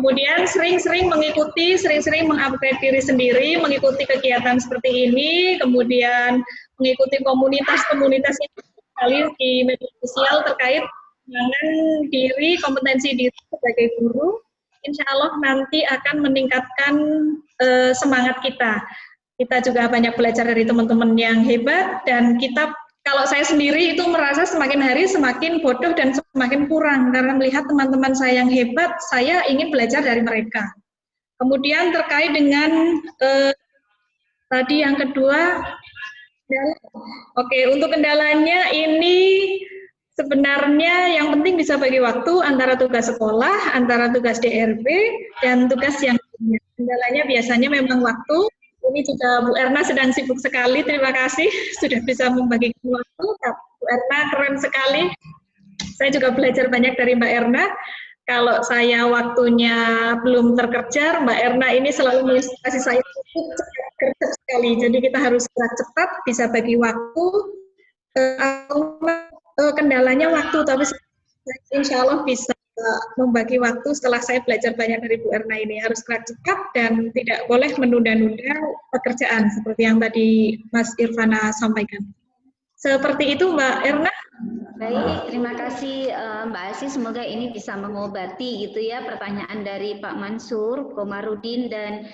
Kemudian sering-sering mengikuti, sering-sering mengupgrade diri sendiri, mengikuti kegiatan seperti ini, kemudian mengikuti komunitas-komunitas yang sekali di media sosial terkait dengan diri, kompetensi diri sebagai guru. Insya Allah nanti akan meningkatkan semangat kita. Kita juga banyak belajar dari teman-teman yang hebat, dan kita, kalau saya sendiri itu merasa semakin hari semakin bodoh dan semakin kurang, karena melihat teman-teman saya yang hebat, saya ingin belajar dari mereka. Kemudian terkait dengan tadi yang kedua, oke, untuk kendalanya ini sebenarnya yang penting bisa bagi waktu antara tugas sekolah, antara tugas DRB, dan tugas yang lainnya. Kendalanya biasanya memang waktu. Ini juga Bu Erna sedang sibuk sekali, terima kasih sudah bisa membagikan waktu. Bu Erna keren sekali. Saya juga belajar banyak dari Mbak Erna. Kalau saya waktunya belum terkejar, Mbak Erna ini selalu menginspirasi saya untuk cepat sekali. Jadi kita harus gerak cepat, bisa bagi waktu. Kendalanya waktu, tapi insya Allah bisa membagi waktu setelah saya belajar banyak dari Bu Erna ini. Harus gerak cepat dan tidak boleh menunda-nunda pekerjaan seperti yang tadi Mas Irfana sampaikan. Seperti itu Mbak Erna. Baik, terima kasih Mbak Asi. Semoga ini bisa mengobati gitu ya pertanyaan dari Pak Mansur Komarudin, dan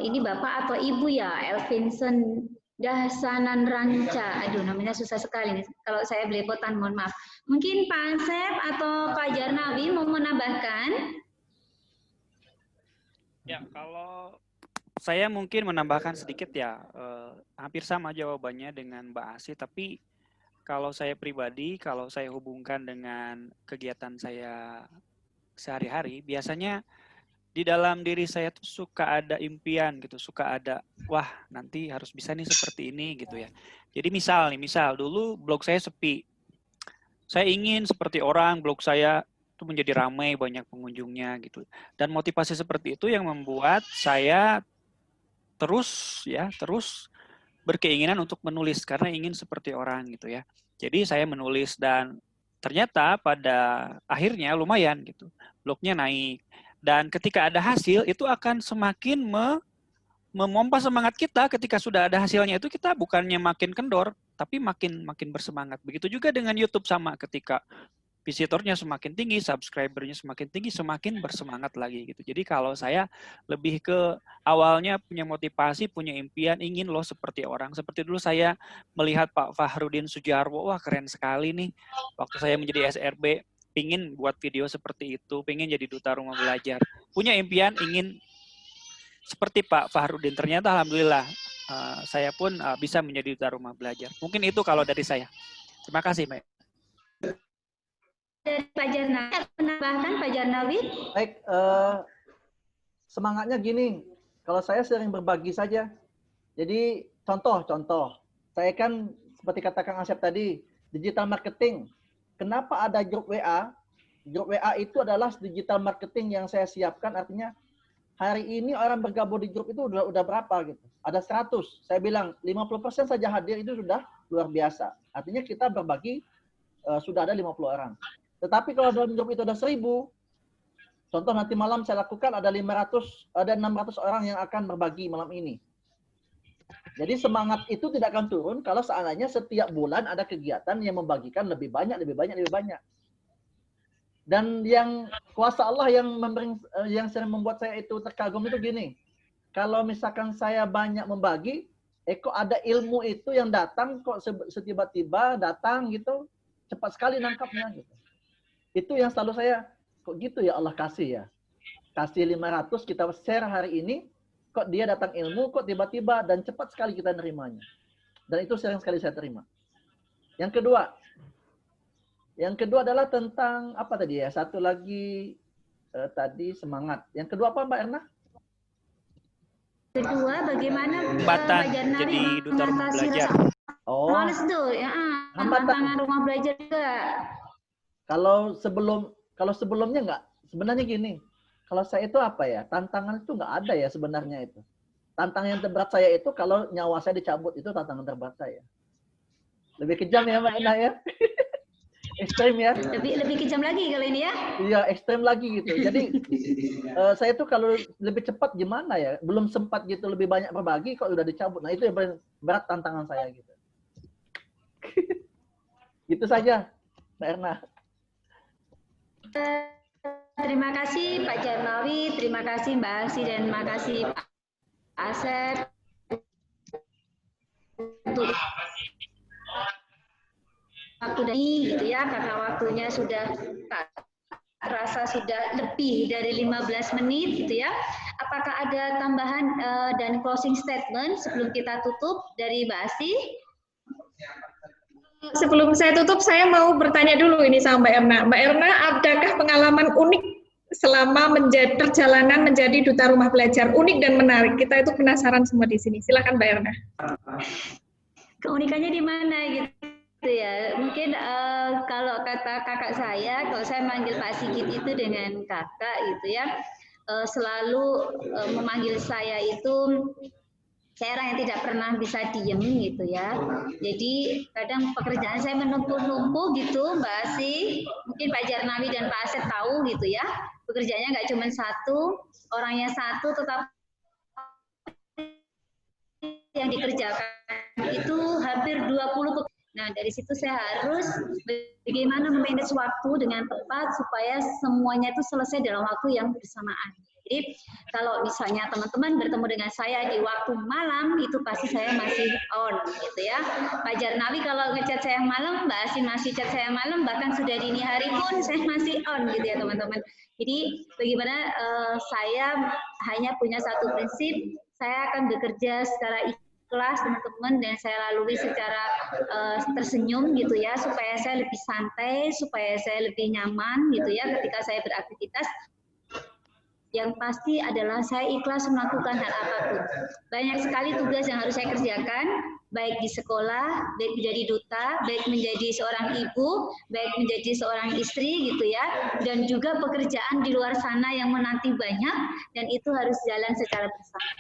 ini Bapak atau Ibu ya, Elvinson Dahsanan Ranca. Aduh, namanya susah sekali nih. Kalau saya belepotan, mohon maaf. Mungkin Pak Ansep atau Pak Jarnawi mau menambahkan? Ya, kalau saya mungkin menambahkan sedikit ya, hampir sama jawabannya dengan Mbak Asi, tapi kalau saya pribadi, kalau saya hubungkan dengan kegiatan saya sehari-hari, biasanya di dalam diri saya tuh suka ada impian gitu, suka ada, wah nanti harus bisa nih seperti ini gitu ya. Jadi misal dulu blog saya sepi, saya ingin seperti orang, blog saya itu menjadi ramai, banyak pengunjungnya gitu. Dan motivasi seperti itu yang membuat saya terus berkeinginan untuk menulis karena ingin seperti orang gitu ya. Jadi saya menulis dan ternyata pada akhirnya lumayan gitu, blognya naik. Dan ketika ada hasil, itu akan semakin memompa semangat kita. Ketika sudah ada hasilnya itu kita bukannya makin kendor, tapi makin bersemangat. Begitu juga dengan YouTube sama, ketika visitornya semakin tinggi, subscribernya semakin tinggi, semakin bersemangat lagi gitu. Jadi kalau saya lebih ke awalnya punya motivasi, punya impian, ingin loh seperti orang. Seperti dulu saya melihat Pak Fahrudin Sujarwo, wah keren sekali nih. Waktu saya menjadi SRB, pingin buat video seperti itu, pingin jadi duta rumah belajar. Punya impian, ingin seperti Pak Fahrudin. Ternyata alhamdulillah saya pun bisa menjadi duta rumah belajar. Mungkin itu kalau dari saya. Terima kasih, Mbak. Dari Pak Jarnawi, menambahkan Pak Jarnawi? Baik, semangatnya gini, kalau saya sering berbagi saja. Jadi contoh, saya kan seperti kata Kang Asep tadi, digital marketing. Kenapa ada grup WA? Grup WA itu adalah digital marketing yang saya siapkan, artinya hari ini orang bergabung di grup itu udah berapa gitu. Ada 100. Saya bilang 50% saja hadir itu sudah luar biasa. Artinya kita berbagi sudah ada 50 orang. Tetapi kalau dalam grup itu ada 1000, contoh nanti malam saya lakukan ada 600 orang yang akan berbagi malam ini. Jadi semangat itu tidak akan turun kalau seandainya setiap bulan ada kegiatan yang membagikan lebih banyak. Dan yang kuasa Allah yang sering membuat saya itu terkagum itu gini. Kalau misalkan saya banyak membagi, kok ada ilmu itu yang datang kok setiba-tiba datang gitu, cepat sekali nangkapnya gitu. Itu yang selalu saya, kok gitu ya Allah kasih ya. Kasih 500 kita share hari ini, kok dia datang ilmu, kok tiba-tiba dan cepat sekali kita nerimanya. Dan itu sering sekali saya terima. Yang kedua adalah tentang apa tadi ya? Satu lagi tadi semangat. Yang kedua apa Mbak Erna? Kedua, bagaimana Hambatan jadi duta rumah belajar. Oh. Males tuh, ya. Hambatan rumah belajar juga. Kalau sebelumnya enggak, sebenarnya gini. Kalau saya itu apa ya? Tantangan itu enggak ada ya sebenarnya itu. Tantangan yang terberat saya itu kalau nyawa saya dicabut, itu tantangan terberat saya. Lebih kejam ya Mbak Ina ya. ekstrem ya. Lebih kejam lagi kalau ini ya. Iya, ekstrem lagi gitu. Jadi saya tuh kalau lebih cepat gimana ya? Belum sempat gitu lebih banyak berbagi kok udah dicabut. Nah, itu yang paling berat tantangan saya gitu. Gitu saja, Mbak Erna. Terima kasih Pak Jarnawi, terima kasih Mbak Asi, dan terima kasih Pak Asep untuk waktu ini gitu ya, karena waktunya sudah terasa sudah lebih dari 15 menit gitu ya. Apakah ada tambahan dan closing statement sebelum kita tutup dari Mbak Asi? Sebelum saya tutup, saya mau bertanya dulu ini sama Mbak Erna. Mbak Erna, adakah pengalaman unik selama perjalanan menjadi duta rumah belajar? Unik dan menarik. Kita itu penasaran semua di sini. Silakan Mbak Erna. Keunikannya di mana gitu ya? Mungkin kalau kata kakak saya, kalau saya manggil Pak Sigit itu dengan kakak gitu ya, selalu memanggil saya itu. Saya orang yang tidak pernah bisa diem gitu ya. Jadi kadang pekerjaan saya menumpuk-numpuk gitu, Mbak Asi. Mungkin Pak Jarnawi dan Pak Asep tahu gitu ya. Pekerjaannya nggak cuma satu, orangnya satu, tetapi yang dikerjakan itu hampir 20 pekerjaan. Nah, dari situ saya harus bagaimana memanage waktu dengan tepat supaya semuanya itu selesai dalam waktu yang bersamaan. Jadi kalau misalnya teman-teman bertemu dengan saya di waktu malam, itu pasti saya masih on gitu ya. Pak Jarnawi kalau ngechat saya malam, Mbak Asi masih chat saya malam, bahkan sudah dini hari pun saya masih on gitu ya teman-teman. Jadi bagaimana saya hanya punya satu prinsip, saya akan bekerja secara ikhlas teman-teman, dan saya lalui secara tersenyum gitu ya, supaya saya lebih santai, supaya saya lebih nyaman gitu ya ketika saya beraktivitas. Yang pasti adalah saya ikhlas melakukan hal apapun. Banyak sekali tugas yang harus saya kerjakan, baik di sekolah, baik menjadi duta, baik menjadi seorang ibu, baik menjadi seorang istri gitu ya, dan juga pekerjaan di luar sana yang menanti banyak, dan itu harus jalan secara bersama.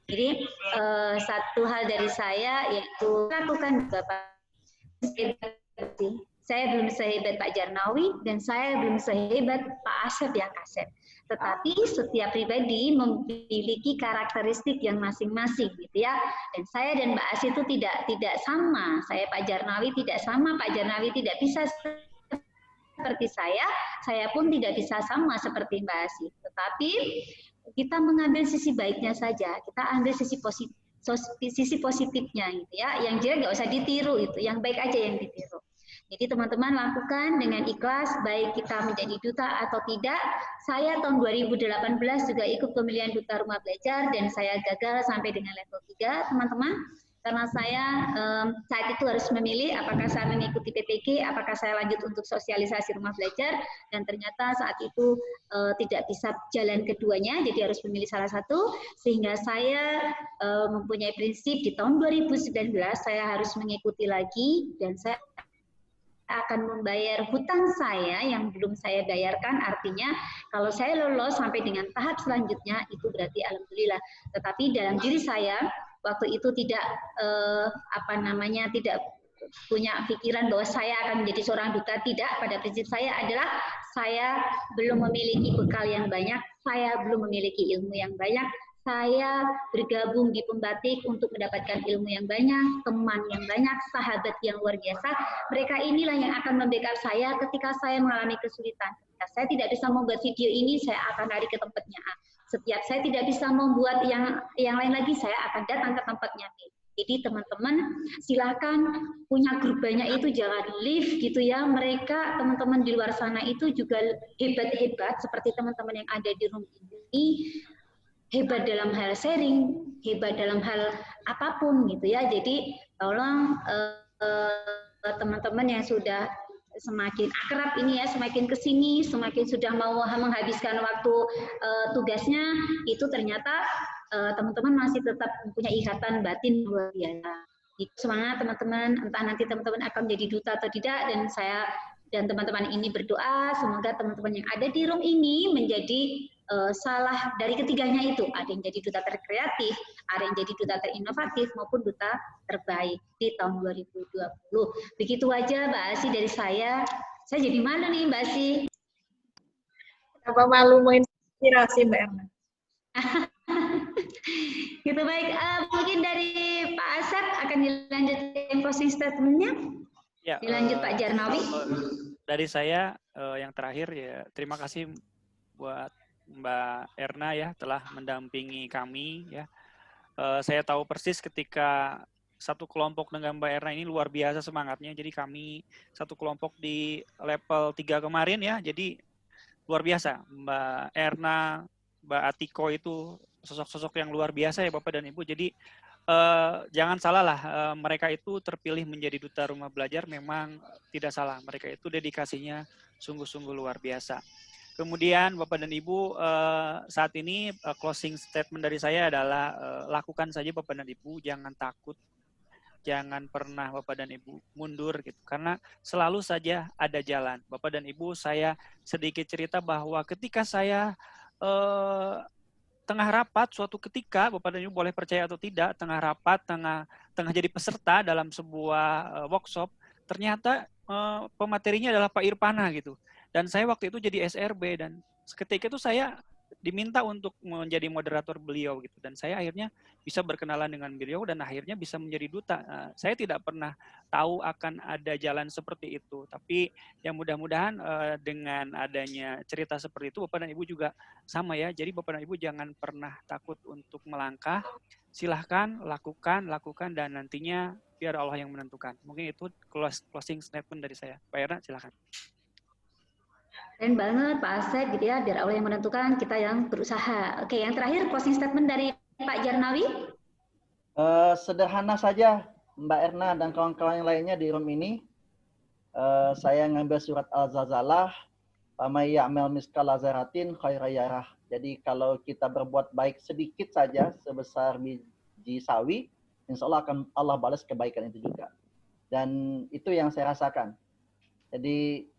Jadi satu hal dari saya yaitu lakukan Bapak. Saya belum sehebat Pak Jarnawi, dan saya belum sehebat Pak Asep yang Asep. Tetapi setiap pribadi memiliki karakteristik yang masing-masing gitu ya. Dan saya dan Mbak Asi itu tidak sama. Saya Pak Jarnawi tidak sama, Pak Jarnawi tidak bisa seperti saya pun tidak bisa sama seperti Mbak Asi. Tetapi kita mengambil sisi baiknya saja. Kita ambil sisi positifnya gitu ya. Yang jelek nggak usah ditiru itu, yang baik aja yang ditiru. Jadi teman-teman lakukan dengan ikhlas, baik kita menjadi duta atau tidak. Saya tahun 2018 juga ikut pemilihan duta rumah belajar, dan saya gagal sampai dengan level 3, teman-teman. Karena saya saat itu harus memilih apakah saya mengikuti PPG, apakah saya lanjut untuk sosialisasi rumah belajar, dan ternyata saat itu tidak bisa jalan keduanya, jadi harus memilih salah satu, sehingga saya mempunyai prinsip di tahun 2019 saya harus mengikuti lagi, dan saya akan membayar hutang saya yang belum saya bayarkan. Artinya kalau saya lolos sampai dengan tahap selanjutnya itu berarti alhamdulillah. Tetapi dalam diri saya waktu itu tidak tidak punya pikiran bahwa saya akan menjadi seorang duta. Tidak, pada prinsip saya adalah saya belum memiliki bekal yang banyak, saya belum memiliki ilmu yang banyak. Saya bergabung di Pembatik untuk mendapatkan ilmu yang banyak, teman yang banyak, sahabat yang luar biasa. Mereka inilah yang akan membackup saya ketika saya mengalami kesulitan. Ketika saya tidak bisa membuat video ini, saya akan lari ke tempatnya A. Setiap saya tidak bisa membuat yang lain lagi, saya akan datang ke tempatnya B. Jadi teman-teman silakan punya grup banyak itu, jangan leave gitu ya. Mereka teman-teman di luar sana itu juga hebat-hebat seperti teman-teman yang ada di room ini. Hebat dalam hal sharing, hebat dalam hal apapun gitu ya. Jadi tolong teman-teman yang sudah semakin akrab ini ya, semakin kesini, semakin sudah mau menghabiskan waktu tugasnya, itu ternyata teman-teman masih tetap punya ikatan batin luar biasa. Semangat teman-teman, entah nanti teman-teman akan menjadi duta atau tidak, dan saya dan teman-teman ini berdoa semoga teman-teman yang ada di room ini menjadi salah dari ketiganya itu. Ada yang jadi duta terkreatif, ada yang jadi duta terinovatif, maupun duta terbaik di tahun 2020. Begitu aja Mbak Asi dari saya. Saya jadi malu nih Mbak Si. Apa malu menginspirasi Mbak Erna? Gitu baik. Mungkin dari Pak Asep akan dilanjutkan closing statement-nya. Ya, Dilanjut Pak Jarnawi. Dari saya yang terakhir ya, terima kasih buat Mbak Erna ya telah mendampingi kami ya. Saya tahu persis ketika satu kelompok dengan Mbak Erna ini luar biasa semangatnya. Jadi kami satu kelompok di level 3 kemarin ya. Jadi luar biasa. Mbak Erna, Mbak Atiko itu sosok-sosok yang luar biasa ya Bapak dan Ibu. Jadi jangan salah lah, mereka itu terpilih menjadi duta rumah belajar memang tidak salah. Mereka itu dedikasinya sungguh-sungguh luar biasa. Kemudian Bapak dan Ibu, saat ini closing statement dari saya adalah lakukan saja Bapak dan Ibu, jangan takut, jangan pernah Bapak dan Ibu mundur gitu, karena selalu saja ada jalan. Bapak dan Ibu, saya sedikit cerita bahwa ketika saya tengah rapat suatu ketika, Bapak dan Ibu boleh percaya atau tidak, tengah rapat, tengah jadi peserta dalam sebuah workshop, ternyata pematerinya adalah Pak Irfana gitu. Dan saya waktu itu jadi SRB dan ketika itu saya diminta untuk menjadi moderator beliau gitu, dan saya akhirnya bisa berkenalan dengan beliau dan akhirnya bisa menjadi duta. Saya tidak pernah tahu akan ada jalan seperti itu, tapi yang mudah-mudahan dengan adanya cerita seperti itu Bapak dan Ibu juga sama ya. Jadi Bapak dan Ibu jangan pernah takut untuk melangkah, silahkan lakukan dan nantinya biar Allah yang menentukan. Mungkin itu closing statement dari saya. Pak Erna silahkan. Keren banget Pak Asep gitu ya, biar Allah yang menentukan, kita yang berusaha. Oke, yang terakhir closing statement dari Pak Jarnawi. Sederhana saja Mbak Erna dan kawan-kawan yang lainnya di room ini. Saya ngambil surat Al-Zazalah, "Faman ya'mal mithqala dzarratin khairan yarah." Jadi kalau kita berbuat baik sedikit saja sebesar biji sawi, insya Allah akan Allah balas kebaikan itu juga. Dan itu yang saya rasakan. Jadi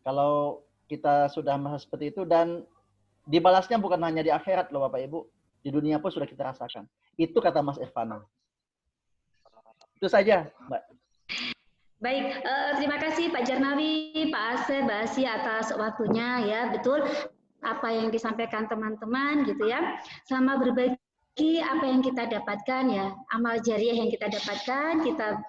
kalau kita sudah merasa seperti itu dan dibalasnya bukan hanya di akhirat loh Bapak Ibu, di dunia pun sudah kita rasakan. Itu kata Mas Irfana. Itu saja Mbak. Baik, terima kasih Pak Jarnawi, Pak Asep, Mbak Asia atas waktunya ya. Betul apa yang disampaikan teman-teman gitu ya. Sama berbagi apa yang kita dapatkan ya, amal jariah yang kita dapatkan, kita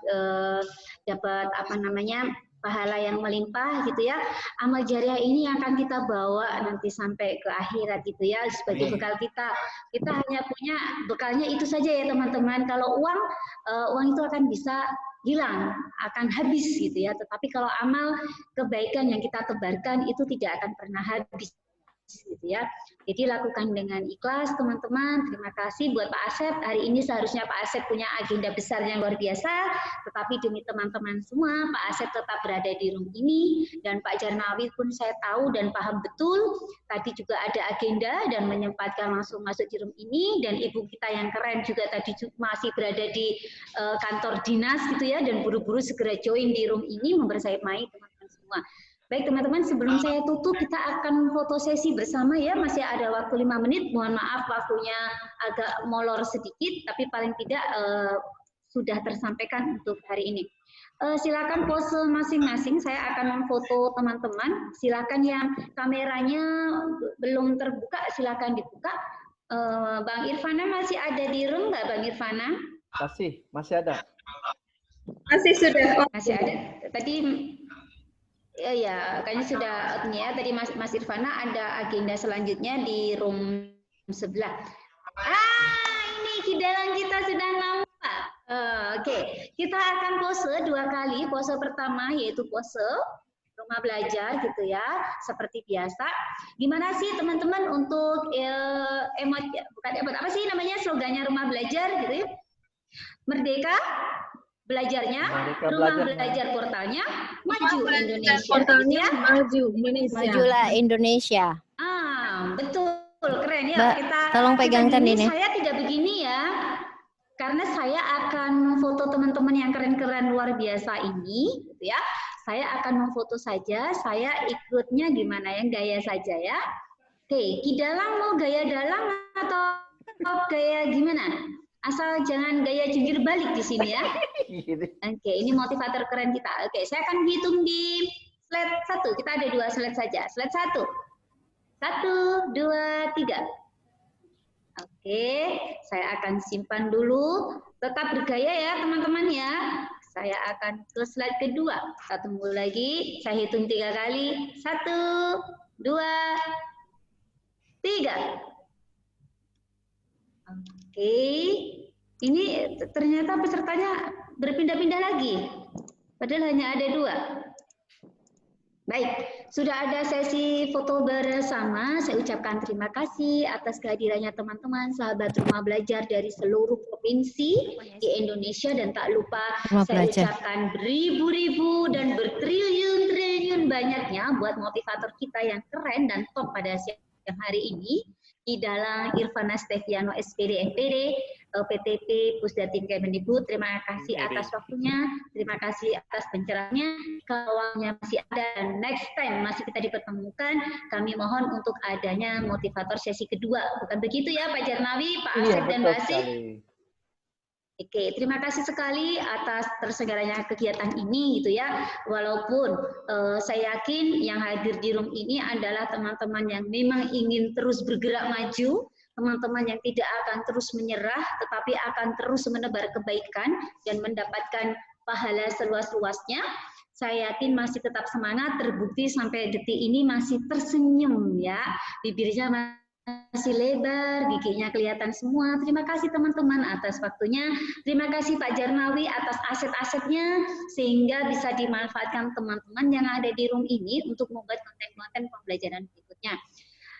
dapat apa namanya, pahala yang melimpah gitu ya. Amal jariah ini yang akan kita bawa nanti sampai ke akhirat gitu ya, sebagai bekal kita. Kita hanya punya bekalnya itu saja ya teman-teman. Kalau uang itu akan bisa hilang, akan habis gitu ya. Tetapi kalau amal kebaikan yang kita tebarkan itu tidak akan pernah habis gitu ya. Jadi lakukan dengan ikhlas teman-teman. Terima kasih buat Pak Asep. Hari ini seharusnya Pak Asep punya agenda besar yang luar biasa, tetapi demi teman-teman semua Pak Asep tetap berada di room ini, dan Pak Jarnawi pun saya tahu dan paham betul tadi juga ada agenda dan menyempatkan langsung masuk di room ini, dan ibu kita yang keren juga tadi masih berada di kantor dinas gitu ya, dan buru-buru segera join di room ini membersamai teman-teman semua. Baik teman-teman, sebelum saya tutup kita akan foto sesi bersama ya, masih ada waktu 5 menit, mohon maaf waktunya agak molor sedikit, tapi paling tidak sudah tersampaikan untuk hari ini. Silakan pose masing-masing, saya akan memfoto teman-teman, silakan yang kameranya belum terbuka, silakan dibuka. Bang Irfana masih ada di room nggak Bang Irfana? Masih ada. Masih sudah. Masih ada, tadi ya, kayaknya sudah ya. Tadi Mas Irfana ada agenda selanjutnya di room sebelah. Ini kidalang kita sudah nampak. Oke, kita akan pose 2 kali. Pose pertama yaitu pose rumah belajar gitu ya, seperti biasa. Gimana sih teman-teman untuk apa sih namanya slogannya rumah belajar gitu ya? Merdeka belajarnya, rumah belajar portalnya, maju Indonesia. Portalnya maju Indonesia. Majulah Indonesia. Betul, keren ya. Mbak, tolong pegangkan ini. Saya tidak begini ya, karena saya akan foto teman-teman yang keren-keren luar biasa ini, gitu ya. Saya akan memfoto saja, saya ikutnya gimana yang gaya saja ya. Oke, kidalang mau gaya dalang atau gaya gimana? Asal jangan gaya jungkir balik di sini ya. Oke, ini motivator keren kita. Oke, saya akan hitung di slide 1. Kita ada 2 slide saja. Slide 1. 1, 2, 3. Oke, saya akan simpan dulu. Tetap bergaya ya teman-teman ya. Saya akan ke slide kedua. Kita tunggu lagi. Saya hitung 3 kali. 1, 2, 3. Oke. Ini ternyata pesertanya berpindah-pindah lagi. Padahal hanya ada 2. Baik, sudah ada sesi foto bersama. Saya ucapkan terima kasih atas kehadirannya teman-teman, sahabat rumah belajar dari seluruh provinsi di Indonesia, dan tak lupa saya ucapkan beribu-ribu dan bertriliun-triliun banyaknya buat motivator kita yang keren dan top pada siang hari ini di dalam Irfana Steviano SPD MPD, PTP Pusdatin Kemendikbud. Terima kasih atas waktunya, terima kasih atas pencerahannya. Kalau masih ada dan next time masih kita dipertemukan, kami mohon untuk adanya motivator sesi kedua. Bukan begitu ya Pak Jarnawi, Pak Asep dan Mbak Asih? Oke, terima kasih sekali atas terselenggaranya kegiatan ini gitu ya. Walaupun saya yakin yang hadir di room ini adalah teman-teman yang memang ingin terus bergerak maju, teman-teman yang tidak akan terus menyerah, tetapi akan terus menebar kebaikan dan mendapatkan pahala seluas-luasnya. Saya yakin masih tetap semangat, terbukti sampai detik ini masih tersenyum ya, bibirnya masih lebar, giginya kelihatan semua. Terima kasih teman-teman atas waktunya. Terima kasih Pak Jarnawi atas aset-asetnya sehingga bisa dimanfaatkan teman-teman yang ada di room ini untuk membuat konten-konten pembelajaran berikutnya.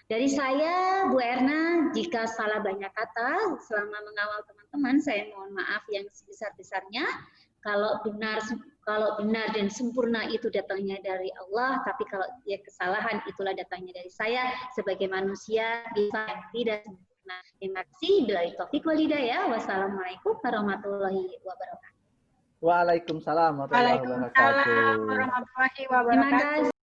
Dari saya, Bu Erna, jika salah banyak kata selama mengawal teman-teman, saya mohon maaf yang sebesar-besarnya. Kalau benar dan sempurna itu datangnya dari Allah, tapi kalau dia kesalahan itulah datangnya dari saya sebagai manusia yang tidak sempurna. Terima kasih. Billahi taufiq wal hidayah. Wassalamualaikum warahmatullahi wabarakatuh. Waalaikumsalam warahmatullahi wabarakatuh. Waalaikumsalam warahmatullahi wabarakatuh. Terima kasih.